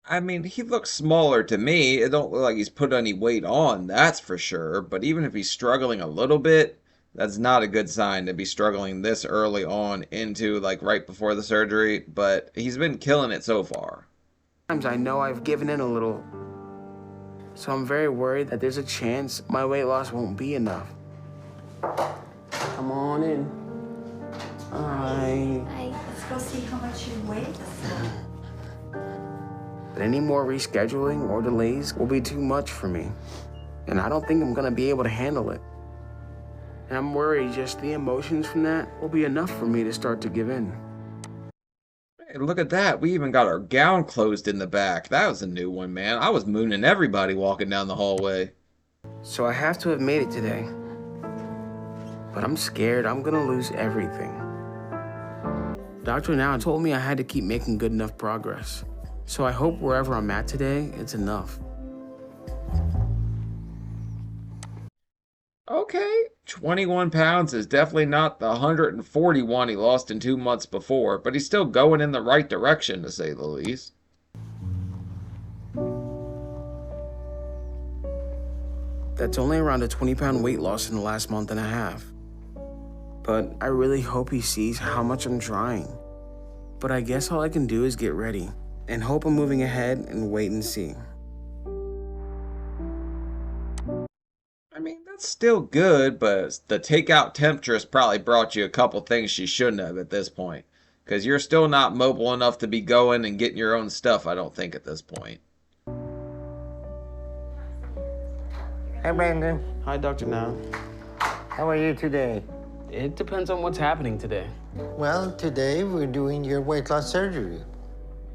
[SPEAKER 1] I mean, he looks smaller to me. It don't look like he's put any weight on, that's for sure. But even if he's struggling a little bit, that's not a good sign to be struggling this early on into like right before the surgery. But he's been killing it so far.
[SPEAKER 2] I know I've given in a little. So I'm very worried that there's a chance my weight loss won't be enough. Come on in. Hi.
[SPEAKER 7] Let's go see how much you weigh.
[SPEAKER 2] But any more rescheduling or delays will be too much for me. And I don't think I'm gonna be able to handle it. And I'm worried just the emotions from that will be enough for me to start to give in.
[SPEAKER 1] Hey, look at that. We even got our gown closed in the back. That was a new one, man. I was mooning everybody walking down the hallway.
[SPEAKER 2] So I have to have made it today. But I'm scared I'm gonna lose everything. Dr. Now told me I had to keep making good enough progress. So I hope wherever I'm at today, it's enough.
[SPEAKER 1] Okay, 21 pounds is definitely not the 141 he lost in 2 months before, but he's still going in the right direction, to say the least.
[SPEAKER 2] That's only around a 20-pound weight loss in the last month and a half. But I really hope he sees how much I'm trying. But I guess all I can do is get ready and hope I'm moving ahead and wait and see.
[SPEAKER 1] I mean, that's still good, but the takeout temptress probably brought you a couple things she shouldn't have at this point. Because you're still not mobile enough to be going and getting your own stuff, I don't think, at this point.
[SPEAKER 6] Hi, Brandon.
[SPEAKER 2] Hi, Dr. Now.
[SPEAKER 6] How are you today?
[SPEAKER 2] It depends on what's happening today.
[SPEAKER 6] Well, today we're doing your weight loss surgery.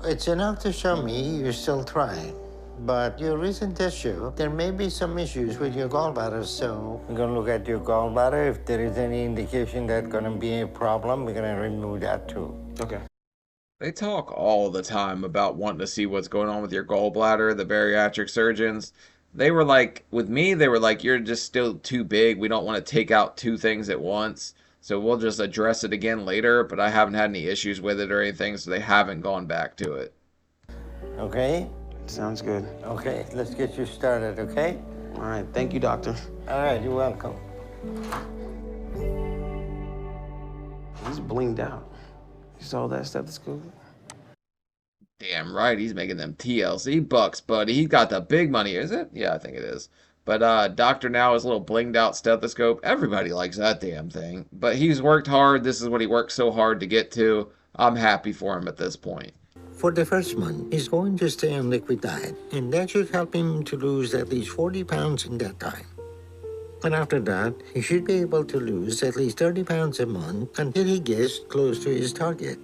[SPEAKER 6] It's enough to show me you're still trying. But your recent test show there may be some issues with your gallbladder, so we're gonna look at your gallbladder. If there is any indication that's gonna be a problem, we're gonna remove that too.
[SPEAKER 2] Okay.
[SPEAKER 1] They talk all the time about wanting to see what's going on with your gallbladder, the bariatric surgeons. They were like, with me, they were like, you're just still too big. We don't want to take out two things at once. So we'll just address it again later, but I haven't had any issues with it or anything, so they haven't gone back to it.
[SPEAKER 6] Okay?
[SPEAKER 2] Sounds good.
[SPEAKER 6] Okay, let's get you started, okay?
[SPEAKER 2] All right, thank you, doctor.
[SPEAKER 6] All right, you're welcome.
[SPEAKER 2] He's blinged out. You saw that stethoscope?
[SPEAKER 1] Damn right, he's making them TLC bucks, buddy. He got the big money, is it? Yeah, I think it is. But Dr. Now, his little blinged out stethoscope, everybody likes that damn thing. But he's worked hard. This is what he worked so hard to get to. I'm happy for him at this point.
[SPEAKER 6] For the first month, he's going to stay on liquid diet, and that should help him to lose at least 40 pounds in that time. And after that, he should be able to lose at least 30 pounds a month until he gets close to his target.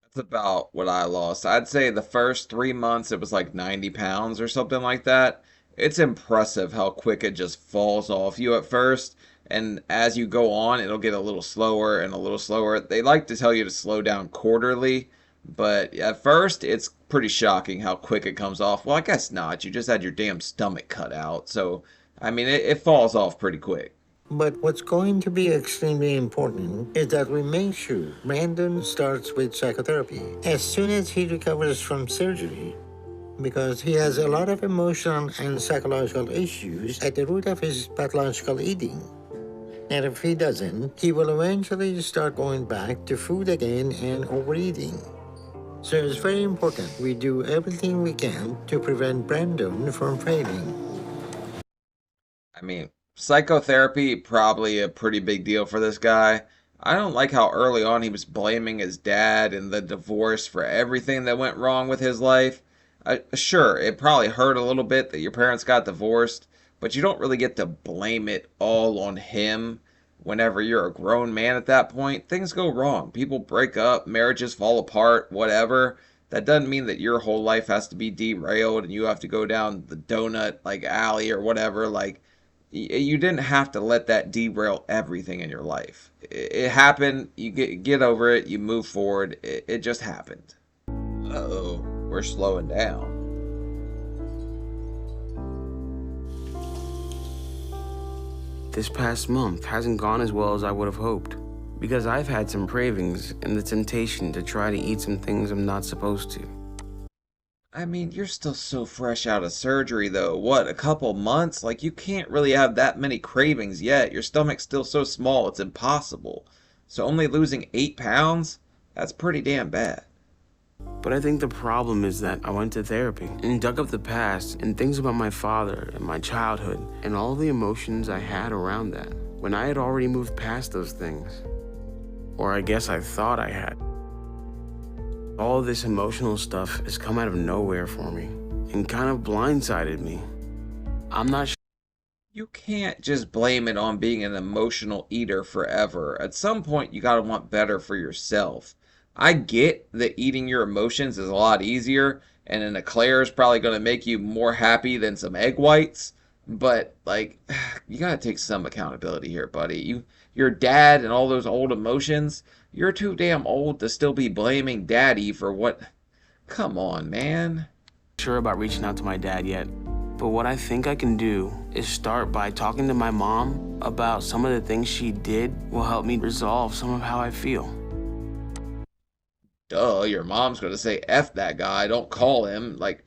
[SPEAKER 1] That's about what I lost. I'd say the first 3 months it was like 90 pounds or something like that. It's impressive how quick it just falls off you at first. And as you go on, it'll get a little slower and a little slower. They like to tell you to slow down quarterly. But at first, it's pretty shocking how quick it comes off. Well, I guess not. You just had your damn stomach cut out. So, I mean, it falls off pretty quick.
[SPEAKER 6] But what's going to be extremely important is that we make sure Brandon starts with psychotherapy as soon as he recovers from surgery, because he has a lot of emotional and psychological issues at the root of his pathological eating. And if he doesn't, he will eventually start going back to food again and overeating. So it's very important we do everything we can to prevent Brandon from failing.
[SPEAKER 1] I mean, psychotherapy, probably a pretty big deal for this guy. I don't like how early on he was blaming his dad and the divorce for everything that went wrong with his life. Sure, it probably hurt a little bit that your parents got divorced, but you don't really get to blame it all on him. Whenever you're a grown man at that point, things go wrong. People break up, marriages fall apart, whatever. That doesn't mean that your whole life has to be derailed and you have to go down the donut like alley or whatever. Like, you didn't have to let that derail everything in your life. It happened. You get over it. You move forward. It just happened. Uh-oh, we're slowing down.
[SPEAKER 2] This past month hasn't gone as well as I would have hoped, because I've had some cravings and the temptation to try to eat some things I'm not supposed to.
[SPEAKER 1] I mean, you're still so fresh out of surgery, though. What, a couple months? Like, you can't really have that many cravings yet. Your stomach's still so small, it's impossible. So only losing 8 pounds? That's pretty damn bad.
[SPEAKER 2] But I think the problem is that I went to therapy and dug up the past and things about my father and my childhood and all the emotions I had around that when I had already moved past those things. Or I guess I thought I had. All this emotional stuff has come out of nowhere for me and kind of blindsided me. I'm not sure.
[SPEAKER 1] You can't just blame it on being an emotional eater forever. At some point, you gotta want better for yourself. I get that eating your emotions is a lot easier, and an eclair is probably gonna make you more happy than some egg whites, but, like, you gotta take some accountability here, buddy. Your dad and all those old emotions, you're too damn old to still be blaming daddy for what... Come on, man.
[SPEAKER 2] Sure about reaching out to my dad yet, but what I think I can do is start by talking to my mom about some of the things she did will help me resolve some of how I feel.
[SPEAKER 1] Duh, your mom's gonna say, F that guy, don't call him. Like,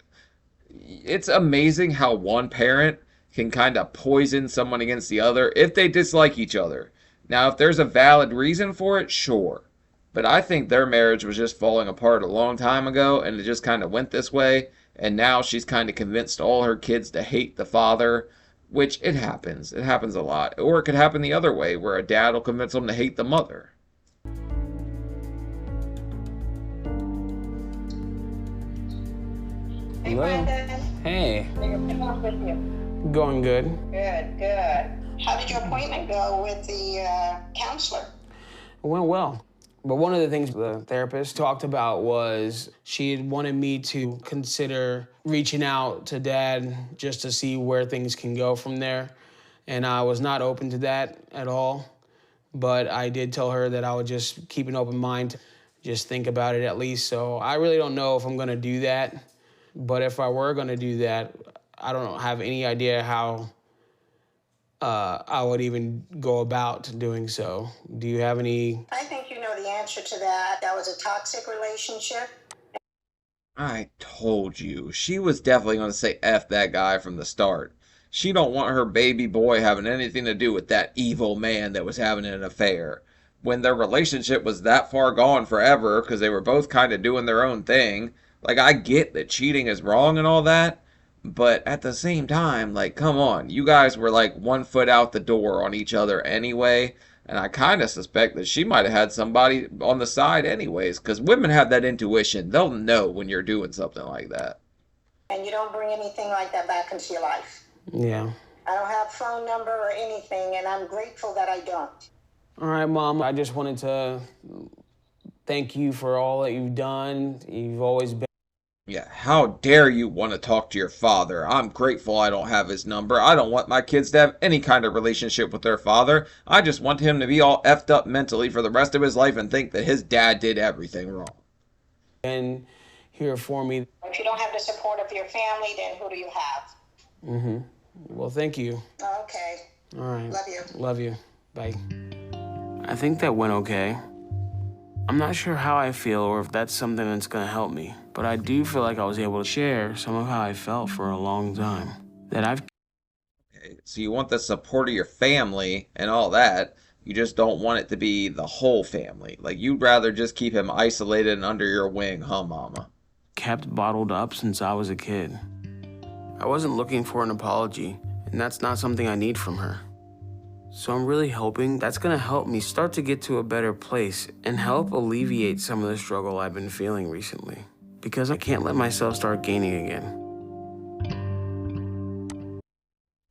[SPEAKER 1] it's amazing how one parent can kind of poison someone against the other if they dislike each other. Now, if there's a valid reason for it, sure. But I think their marriage was just falling apart a long time ago, and it just kind of went this way. And now she's kind of convinced all her kids to hate the father, which it happens. It happens a lot. Or it could happen the other way, where a dad will convince them to hate the mother.
[SPEAKER 8] Hey,
[SPEAKER 2] Hello.
[SPEAKER 8] Brandon.
[SPEAKER 2] Hey,
[SPEAKER 8] What's with you?
[SPEAKER 2] going good.
[SPEAKER 8] Good, good. How did your appointment go with the counselor?
[SPEAKER 2] It went well. But one of the things the therapist talked about was she wanted me to consider reaching out to Dad just to see where things can go from there. And I was not open to that at all. But I did tell her that I would just keep an open mind, just think about it at least. So I really don't know if I'm gonna do that. But if I were gonna do that, I don't have any idea how I would even go about doing so. Do you have any?
[SPEAKER 8] I think you know the answer to that. That was a toxic relationship.
[SPEAKER 1] I told you. She was definitely going to say F that guy from the start. She don't want her baby boy having anything to do with that evil man that was having an affair. When their relationship was that far gone forever because they were both kind of doing their own thing. Like, I get that cheating is wrong and all that, but at the same time, like, come on. You guys were like 1 foot out the door on each other anyway. And I kind of suspect that she might have had somebody on the side anyways, because women have that intuition. They'll know when you're doing something like that.
[SPEAKER 8] And you don't bring anything like that back into your life.
[SPEAKER 2] Yeah.
[SPEAKER 8] I don't have phone number or anything, and I'm grateful that I don't.
[SPEAKER 2] All right, Mom. I just wanted to thank you for all that you've done. You've always been.
[SPEAKER 1] Yeah, how dare you want to talk to your father? I'm grateful I don't have his number. I don't want my kids to have any kind of relationship with their father. I just want him to be all effed up mentally for the rest of his life and think that his dad did everything wrong.
[SPEAKER 2] Been here for me.
[SPEAKER 8] If you don't have the support of your family, then who do you have?
[SPEAKER 2] Mm-hmm. Well, thank you.
[SPEAKER 8] Okay.
[SPEAKER 2] All right.
[SPEAKER 8] Love you.
[SPEAKER 2] Love you. Bye. I think that went okay. I'm not sure how I feel or if that's something that's gonna help me, but I do feel like I was able to share some of how I felt for a long time. That I've.
[SPEAKER 1] Okay, so you want the support of your family and all that. You just don't want it to be the whole family. Like, you'd rather just keep him isolated and under your wing, huh, Mama?
[SPEAKER 2] Kept bottled up since I was a kid. I wasn't looking for an apology, and that's not something I need from her. So I'm really hoping that's gonna help me start to get to a better place and help alleviate some of the struggle I've been feeling recently. because I can't let myself start gaining again.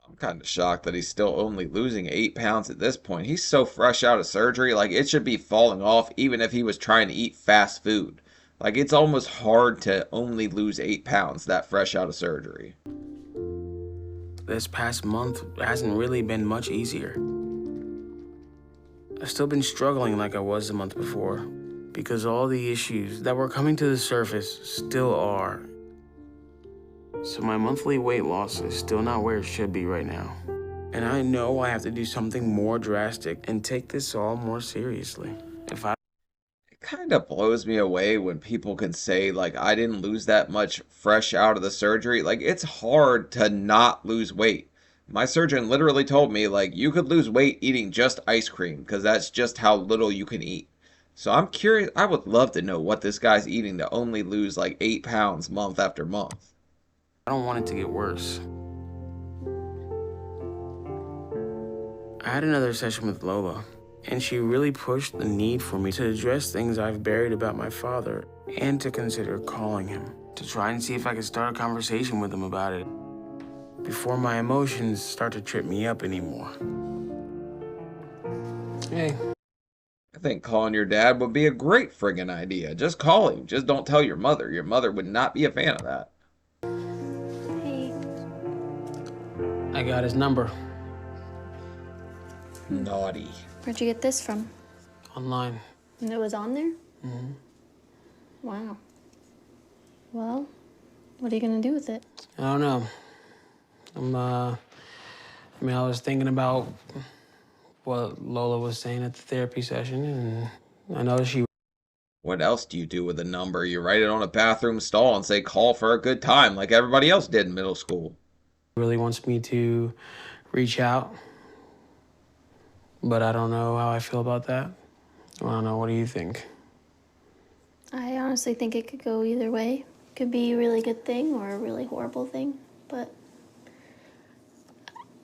[SPEAKER 1] I'm kind of shocked that he's still only losing 8 pounds at this point. He's so fresh out of surgery, like it should be falling off even if he was trying to eat fast food. Like it's almost hard to only lose 8 pounds that fresh out of surgery.
[SPEAKER 2] This past month hasn't really been much easier. I've still been struggling like I was the month before because all the issues that were coming to the surface still are. So my monthly weight loss is still not where it should be right now. And I know I have to do something more drastic and take this all more seriously.
[SPEAKER 1] It kind of blows me away when people can say, like, I didn't lose that much fresh out of the surgery. Like, it's hard to not lose weight. My surgeon literally told me, like, you could lose weight eating just ice cream because that's just how little you can eat. So I'm curious. I would love to know what this guy's eating to only lose like 8 pounds month after month.
[SPEAKER 2] I don't want it to get worse. I had another session with Lola, and she really pushed the need for me to address things I've buried about my father and to consider calling him, to try and see if I could start a conversation with him about it before my emotions start to trip me up anymore. Hey.
[SPEAKER 1] I think calling your dad would be a great friggin' idea. Just call him. Just don't tell your mother. Your mother would not be a fan of that.
[SPEAKER 3] Hey.
[SPEAKER 2] I got his number.
[SPEAKER 1] Naughty.
[SPEAKER 3] Where'd you get this from?
[SPEAKER 2] Online.
[SPEAKER 3] And it was on there? Mm-hmm. Wow. Well, what are you gonna do with it?
[SPEAKER 2] I don't know. I was thinking about what Lola was saying at the therapy session, and I noticed she
[SPEAKER 1] What else do you do with a number? You write it on a bathroom stall and say call for a good time like everybody else did in middle school.
[SPEAKER 2] really wants me to reach out, but I don't know how I feel about that. I don't know. What do you think?
[SPEAKER 3] I honestly think it could go either way. It could be a really good thing or a really horrible thing, but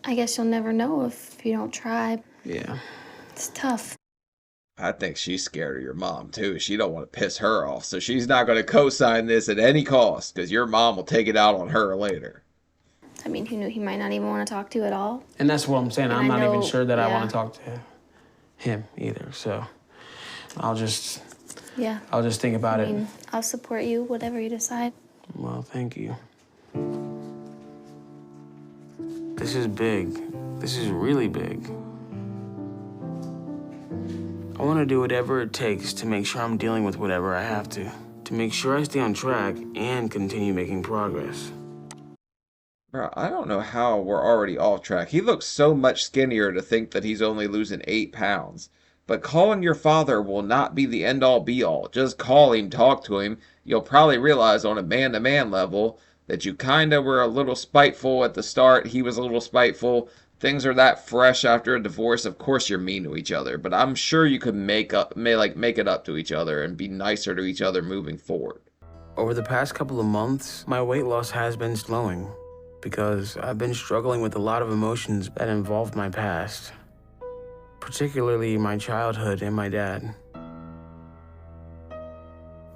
[SPEAKER 3] I guess you'll never know if you don't try.
[SPEAKER 2] Yeah.
[SPEAKER 3] It's tough.
[SPEAKER 1] I think she's scared of your mom too. She don't want to piss her off, so she's not going to co-sign this at any cost because your mom will take it out on her later.
[SPEAKER 3] I mean, who knew he might not even want to talk to you at all?
[SPEAKER 2] And that's what I'm saying.
[SPEAKER 3] And
[SPEAKER 2] I'm
[SPEAKER 3] I
[SPEAKER 2] not even
[SPEAKER 3] know-
[SPEAKER 2] sure that I want
[SPEAKER 3] yeah.
[SPEAKER 2] to talk to him either. So I'll just
[SPEAKER 3] Yeah.
[SPEAKER 2] think about
[SPEAKER 3] I
[SPEAKER 2] it.
[SPEAKER 3] mean, I'll support you, whatever you decide.
[SPEAKER 2] Well, thank you. This is big. This is really big. I want to do whatever it takes to make sure I'm dealing with whatever I have to make sure I stay on track and continue making progress.
[SPEAKER 1] Bro, I don't know how we're already off track. He looks so much skinnier to think that he's only losing 8 pounds. But calling your father will not be the end-all be-all. Just call him, talk to him. You'll probably realize on a man-to-man level that you kind of were a little spiteful at the start. He was a little spiteful. Things are that fresh after a divorce. Of course you're mean to each other, but I'm sure you could make it up to each other and be nicer to each other moving forward.
[SPEAKER 2] Over the past couple of months, my weight loss has been slowing because I've been struggling with a lot of emotions that involved my past, particularly my childhood and my dad.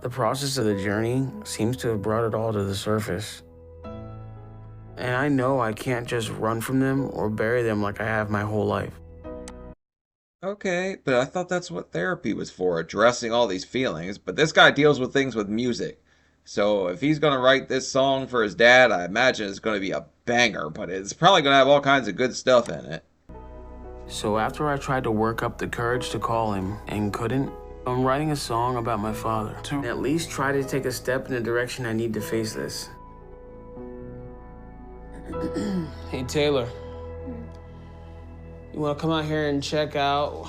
[SPEAKER 2] The process of the journey seems to have brought it all to the surface. And I know I can't just run from them or bury them like I have my whole life.
[SPEAKER 1] Okay, but I thought that's what therapy was for, addressing all these feelings. But this guy deals with things with music. So if he's going to write this song for his dad, I imagine it's going to be a banger, but it's probably going to have all kinds of good stuff in it.
[SPEAKER 2] So after I tried to work up the courage to call him and couldn't, I'm writing a song about my father to at least try to take a step in the direction I need to face this. Hey, Taylor. You want to come out here and check out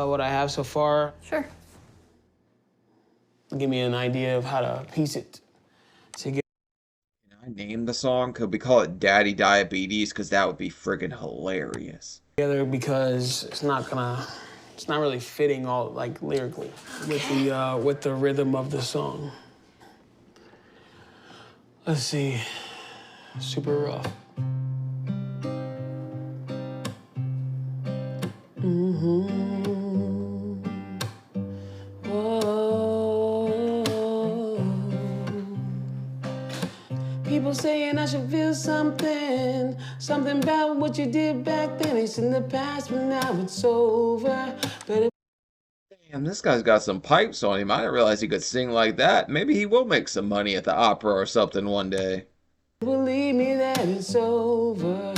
[SPEAKER 2] what I have so far?
[SPEAKER 3] Sure.
[SPEAKER 2] Give me an idea of how to piece it together.
[SPEAKER 1] I named the song. Could we call it Daddy Diabetes? Because that would be friggin' hilarious.
[SPEAKER 2] Because it's not really fitting all like lyrically with the rhythm of the song. Let's see. Super rough. People saying I should feel something about what you did back then. It's in the past, but now it's over. Better
[SPEAKER 1] Damn, this guy's got some pipes on him. I didn't realize he could sing like that. Maybe he will make some money at the opera or something one day.
[SPEAKER 2] believe me that it's over.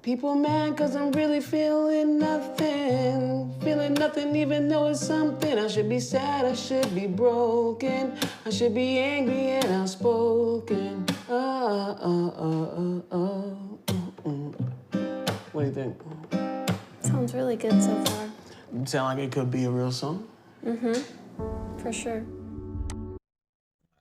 [SPEAKER 2] People mad cause I'm really feeling nothing. Feeling nothing even though it's something. I should be sad, I should be broken. I should be angry and outspoken. What do you think?
[SPEAKER 3] Sounds really good so far.
[SPEAKER 2] Sound like it could be a real song?
[SPEAKER 3] For sure.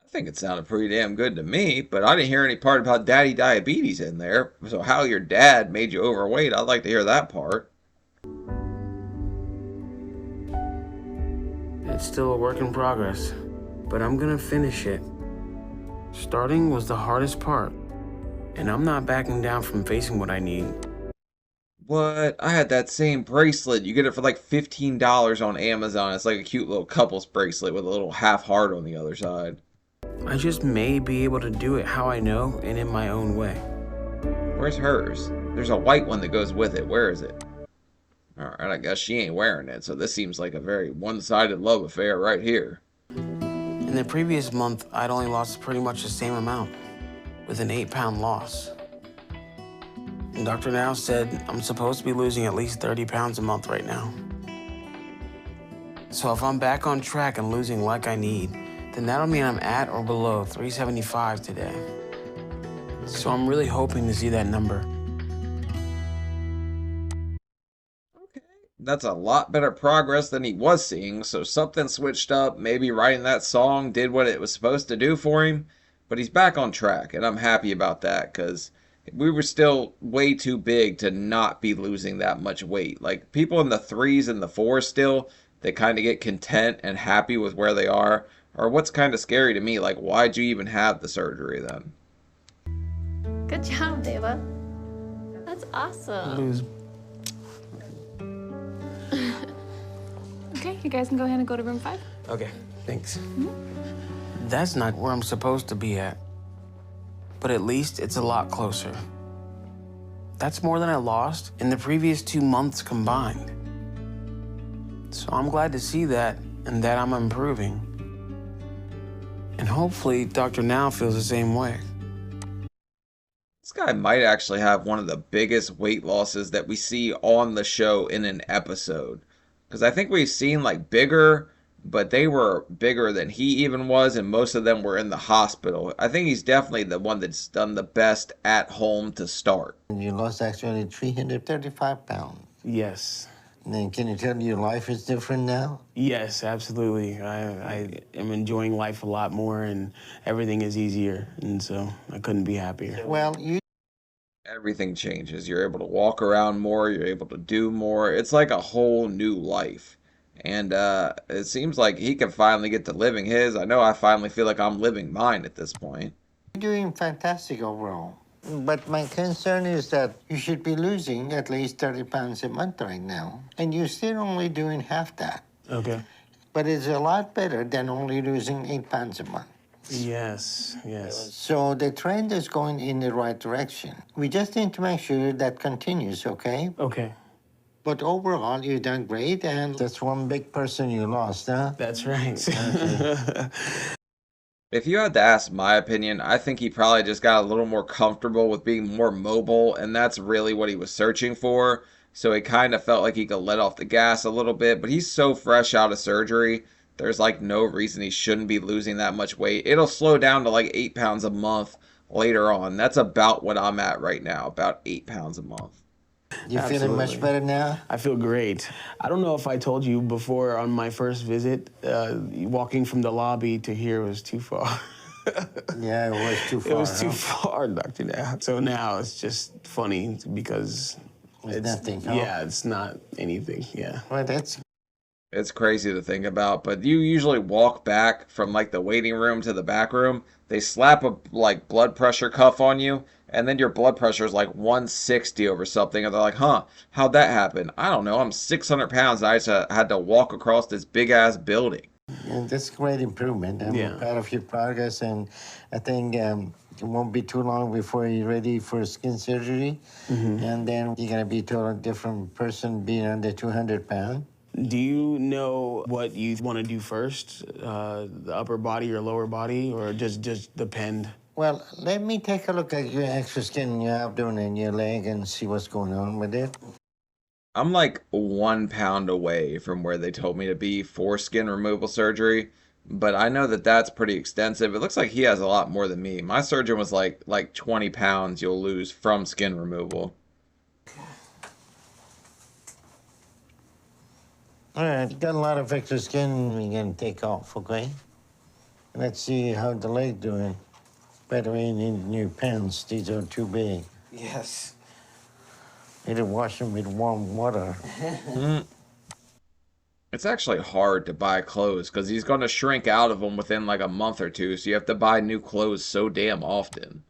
[SPEAKER 1] I think it sounded pretty damn good to me, but I didn't hear any part about daddy diabetes in there. So how your dad made you overweight, I'd like to hear that part.
[SPEAKER 2] It's still a work in progress, but I'm gonna finish it. Starting was the hardest part, and I'm not backing down from facing what I need.
[SPEAKER 1] What? I had that same bracelet. You get it for like $15 on Amazon. It's like a cute little couple's bracelet with a little half heart on the other side.
[SPEAKER 2] I just may be able to do it how I know and in my own way.
[SPEAKER 1] Where's hers? There's a white one that goes with it. Where is it? Alright, I guess she ain't wearing it, so this seems like a very one-sided love affair right here.
[SPEAKER 2] In the previous month, I'd only lost pretty much the same amount, with an 8-pound loss. And Dr. Now said I'm supposed to be losing at least 30 pounds a month right now. So if I'm back on track and losing like I need, then that'll mean I'm at or below 375 today. So I'm really hoping to see that number.
[SPEAKER 1] That's a lot better progress than he was seeing, so something switched up. Maybe writing that song did what it was supposed to do for him, but he's back on track, and I'm happy about that, because we were still way too big to not be losing that much weight. Like, people in the 3s and the 4s still, they kind of get content and happy with where they are, or what's kind of scary to me, like, why'd you even have the surgery then?
[SPEAKER 3] Good job, Deva. That's awesome.
[SPEAKER 5] Okay, you guys can go ahead and go to room 5.
[SPEAKER 2] Okay, thanks. That's not where I'm supposed to be at, but at least it's a lot closer. That's more than I lost in the previous 2 months combined. So I'm glad to see that and that I'm improving. And hopefully Dr. Now feels the same way.
[SPEAKER 1] This guy might actually have one of the biggest weight losses that we see on the show in an episode. Because I think we've seen like bigger, but they were bigger than he even was, and most of them were in the hospital. I think he's definitely the one that's done the best at home to start.
[SPEAKER 6] You lost actually 335 pounds.
[SPEAKER 2] Yes.
[SPEAKER 6] Then can you tell me your life is different now?
[SPEAKER 2] Yes, absolutely. I am enjoying life a lot more, and everything is easier, and so I couldn't be happier.
[SPEAKER 6] Well,
[SPEAKER 1] Everything changes. You're able to walk around more. You're able to do more. It's like a whole new life. And it seems like he can finally get to living his. I know I finally feel like I'm living mine at this point.
[SPEAKER 6] you're doing fantastic overall. But my concern is that you should be losing at least 30 pounds a month right now. And you're still only doing half that.
[SPEAKER 2] Okay.
[SPEAKER 6] But it's a lot better than only losing 8 pounds a month.
[SPEAKER 2] Yes, yes.
[SPEAKER 6] So the trend is going in the right direction. We just need to make sure that continues, okay?
[SPEAKER 2] Okay.
[SPEAKER 6] But overall, you've done great, and that's one big person you lost, huh?
[SPEAKER 2] That's right.
[SPEAKER 1] If you had to ask my opinion, I think he probably just got a little more comfortable with being more mobile, and that's really what he was searching for. So he kind of felt like he could let off the gas a little bit, but he's so fresh out of surgery, there's like no reason he shouldn't be losing that much weight. It'll slow down to like 8 pounds a month later on. That's about what I'm at right now, about 8 pounds a month.
[SPEAKER 6] You feeling much
[SPEAKER 2] Absolutely.
[SPEAKER 6] better now?
[SPEAKER 2] I feel great. I don't know if I told you before on my first visit, walking from the lobby to here was too far.
[SPEAKER 6] Yeah, it was too far.
[SPEAKER 2] It was too
[SPEAKER 6] huh?
[SPEAKER 2] far, Dr. Now. So now it's just funny because
[SPEAKER 6] It's nothing, huh?
[SPEAKER 2] Yeah, it's not anything. Yeah.
[SPEAKER 6] Well, that's
[SPEAKER 1] It's crazy to think about, but you usually walk back from like the waiting room to the back room. They slap a like blood pressure cuff on you, and then your blood pressure is like 160 over something, and they're like, huh, how'd that happen? I don't know, I'm 600 pounds, and I just had to walk across this big ass building.
[SPEAKER 6] And that's great improvement. I'm proud of your progress, and I think it won't be too long before you're ready for skin surgery. And then you're going to be a totally different person being under 200 pounds.
[SPEAKER 2] Do you know what you want to do first? The upper body or lower body, or just depend?
[SPEAKER 6] Well, let me take a look at your extra skin in your abdomen and your leg and see what's going on with it.
[SPEAKER 1] I'm like 1 pound away from where they told me to be for skin removal surgery, but I know that that's pretty extensive. It looks like he has a lot more than me. My surgeon was like 20 pounds you'll lose from skin removal.
[SPEAKER 6] All right, you got a lot of extra skin we're going to take off, okay? Let's see how the leg doing. By the way, you need new pants. These are too big.
[SPEAKER 2] Yes.
[SPEAKER 6] Need to wash them with warm water.
[SPEAKER 1] It's actually hard to buy clothes because he's going to shrink out of them within like a month or two, so you have to buy new clothes so damn often.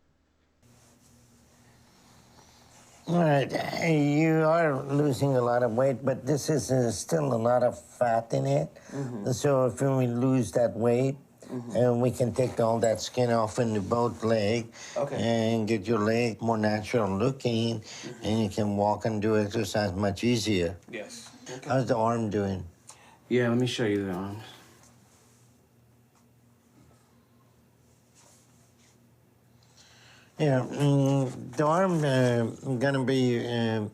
[SPEAKER 6] All right, you are losing a lot of weight, but this is still a lot of fat in it. So if we lose that weight, and we can take all that skin off in both legs and get your leg more natural looking, and you can walk and do exercise much easier.
[SPEAKER 2] Yes. Okay.
[SPEAKER 6] How's the arm doing?
[SPEAKER 2] Yeah, let me show you the arms.
[SPEAKER 6] Yeah, the arm gonna be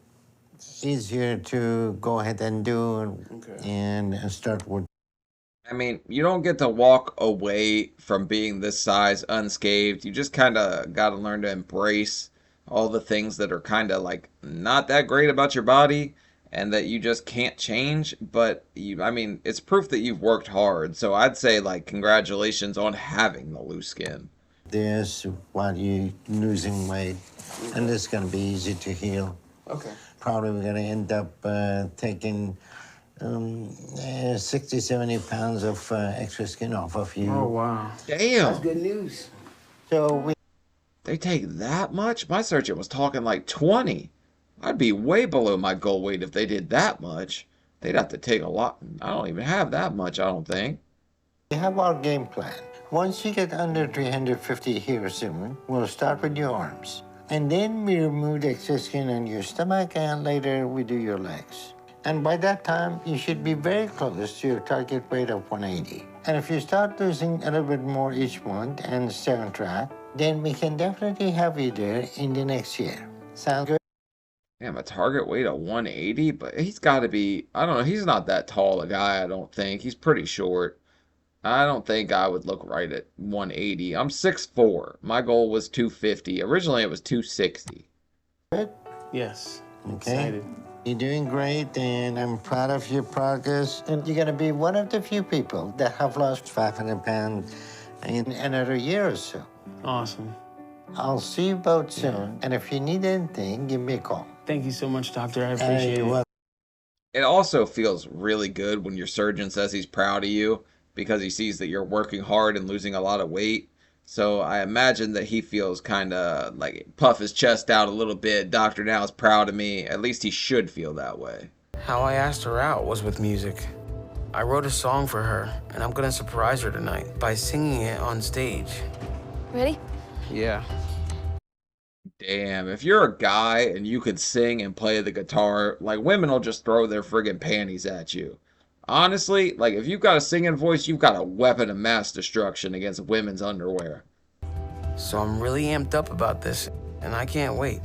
[SPEAKER 6] easier to go ahead and do and start with.
[SPEAKER 1] I mean, you don't get to walk away from being this size unscathed. You just kind of got to learn to embrace all the things that are kind of like not that great about your body and that you just can't change. But I mean, it's proof that you've worked hard. So I'd say like congratulations on having the loose skin.
[SPEAKER 6] This while you're losing weight, and it's gonna be easy to heal.
[SPEAKER 2] Okay.
[SPEAKER 6] Probably we're gonna end up taking 60, 70 pounds of extra skin off of you.
[SPEAKER 2] Oh, wow.
[SPEAKER 1] Damn.
[SPEAKER 2] That's good news.
[SPEAKER 6] So
[SPEAKER 1] They take that much? My surgeon was talking like 20. I'd be way below my goal weight if they did that much. They'd have to take a lot. I don't even have that much, I don't think.
[SPEAKER 6] we have our game plan. Once you get under 350 here soon, we'll start with your arms. And then we remove the excess skin on your stomach, and later we do your legs. And by that time, you should be very close to your target weight of 180. And if you start losing a little bit more each month and stay on track, then we can definitely have you there in the next year. Sound good?
[SPEAKER 1] Damn, a target weight of 180? But he's got to be, I don't know, he's not that tall a guy, I don't think. He's pretty short. I don't think I would look right at 180. I'm 6'4". My goal was 250. Originally, it was 260.
[SPEAKER 6] Good?
[SPEAKER 2] Yes.
[SPEAKER 6] Okay.
[SPEAKER 2] Excited.
[SPEAKER 6] You're doing great, and I'm proud of your progress. And you're going to be one of the few people that have lost 500 pounds in another year or so.
[SPEAKER 2] Awesome.
[SPEAKER 6] I'll see you both soon. And if you need anything, give me a call.
[SPEAKER 2] Thank you so much, doctor. I appreciate it.
[SPEAKER 1] It also feels really good when your surgeon says he's proud of you because he sees that you're working hard and losing a lot of weight. So I imagine that he feels kind of like puff his chest out a little bit. Dr. Now is proud of me. At least he should feel that way.
[SPEAKER 2] How I asked her out was with music. I wrote a song for her, and I'm gonna surprise her tonight by singing it on stage.
[SPEAKER 3] Ready?
[SPEAKER 2] Yeah.
[SPEAKER 1] Damn, if you're a guy and you could sing and play the guitar, like women will just throw their friggin' panties at you. Honestly, like if you've got a singing voice, you've got a weapon of mass destruction against women's underwear.
[SPEAKER 2] So I'm really amped up about this, and I can't wait.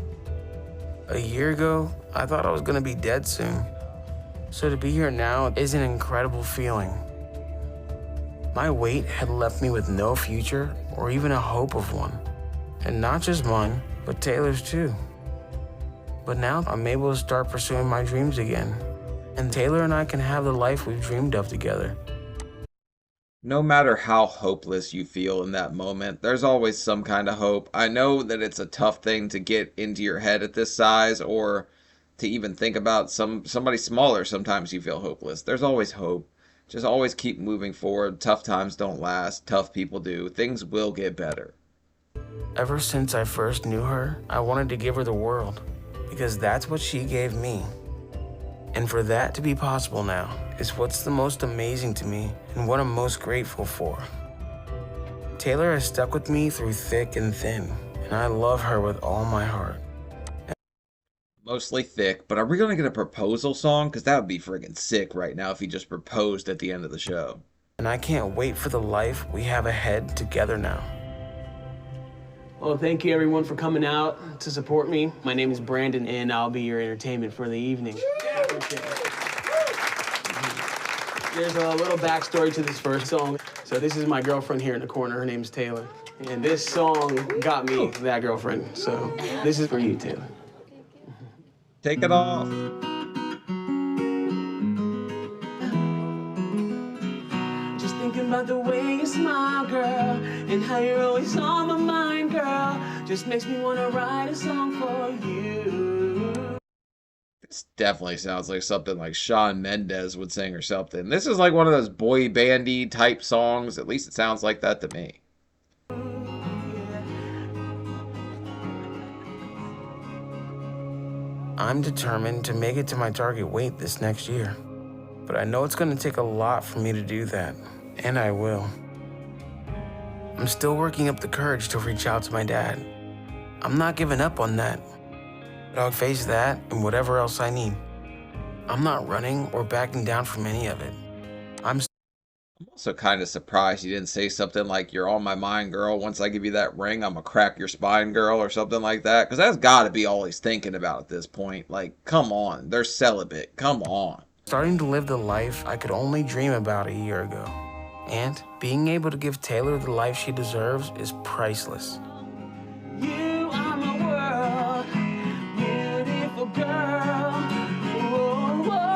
[SPEAKER 2] A year ago, I thought I was gonna be dead soon. So to be here now is an incredible feeling. My weight had left me with no future or even a hope of one. And not just mine, but Taylor's too. But now I'm able to start pursuing my dreams again. And Taylor and I can have the life we've dreamed of together.
[SPEAKER 1] No matter how hopeless you feel in that moment, there's always some kind of hope. I know that it's a tough thing to get into your head at this size, or to even think about somebody smaller. Sometimes you feel hopeless. There's always hope. Just always keep moving forward. Tough times don't last. Tough people do. Things will get better.
[SPEAKER 2] Ever since I first knew her, I wanted to give her the world, because that's what she gave me. And for that to be possible now is what's the most amazing to me and what I'm most grateful for. Taylor has stuck with me through thick and thin, and I love her with all my heart.
[SPEAKER 1] Mostly thick, but are we going to get a proposal song? Because that would be friggin' sick right now if he just proposed at the end of the show.
[SPEAKER 2] And I can't wait for the life we have ahead together now. Well, thank you everyone for coming out to support me. My name is Brandon, and I'll be your entertainment for the evening. There's a little backstory to this first song. So this is my girlfriend here in the corner. Her name's Taylor. And this song got me that girlfriend. So this is for you, Taylor.
[SPEAKER 1] Take it off.
[SPEAKER 2] Just thinking about the way you smile, girl, and how you're always on my mind, girl. Just makes me want to write a song for you.
[SPEAKER 1] This definitely sounds like something like Shawn Mendes would sing or something. This is like one of those boy bandy type songs. At least it sounds like that to me. I'm determined to make it to my target weight this next year. But I know it's going to take a lot for me to do that, and I will. I'm still working up the courage to reach out to my dad. I'm not giving up on that. But I'll face that and whatever else I need. I'm not running or backing down from any of it. I'm also kind of surprised you didn't say something like, "You're on my mind, girl. Once I give you that ring, I'm gonna crack your spine, girl," or something like that. Because that's got to be all he's thinking about at this point. Like, come on. They're celibate. Come on. Starting to live the life I could only dream about a year ago. And being able to give Taylor the life she deserves is priceless. You are my world, beautiful girl. Whoa, whoa.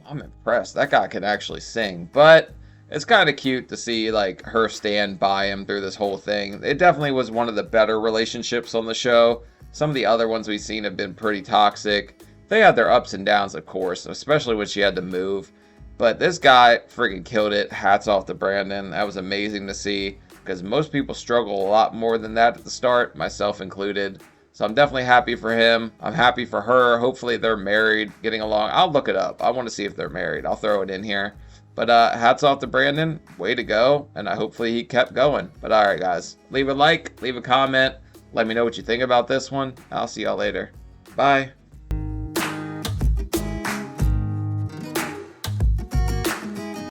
[SPEAKER 1] I'm impressed. That guy can actually sing, but it's kind of cute to see like her stand by him through this whole thing. It definitely was one of the better relationships on the show. Some of the other ones we've seen have been pretty toxic. They had their ups and downs, of course, especially when she had to move. But this guy friggin' killed it. Hats off to Brandon. That was amazing to see because most people struggle a lot more than that at the start, myself included. So I'm definitely happy for him. I'm happy for her. Hopefully they're married, getting along. I'll look it up. I want to see if they're married. I'll throw it in here. But hats off to Brandon. Way to go. And hopefully he kept going. But all right, guys. Leave a like. Leave a comment. Let me know what you think about this one. I'll see y'all later. Bye.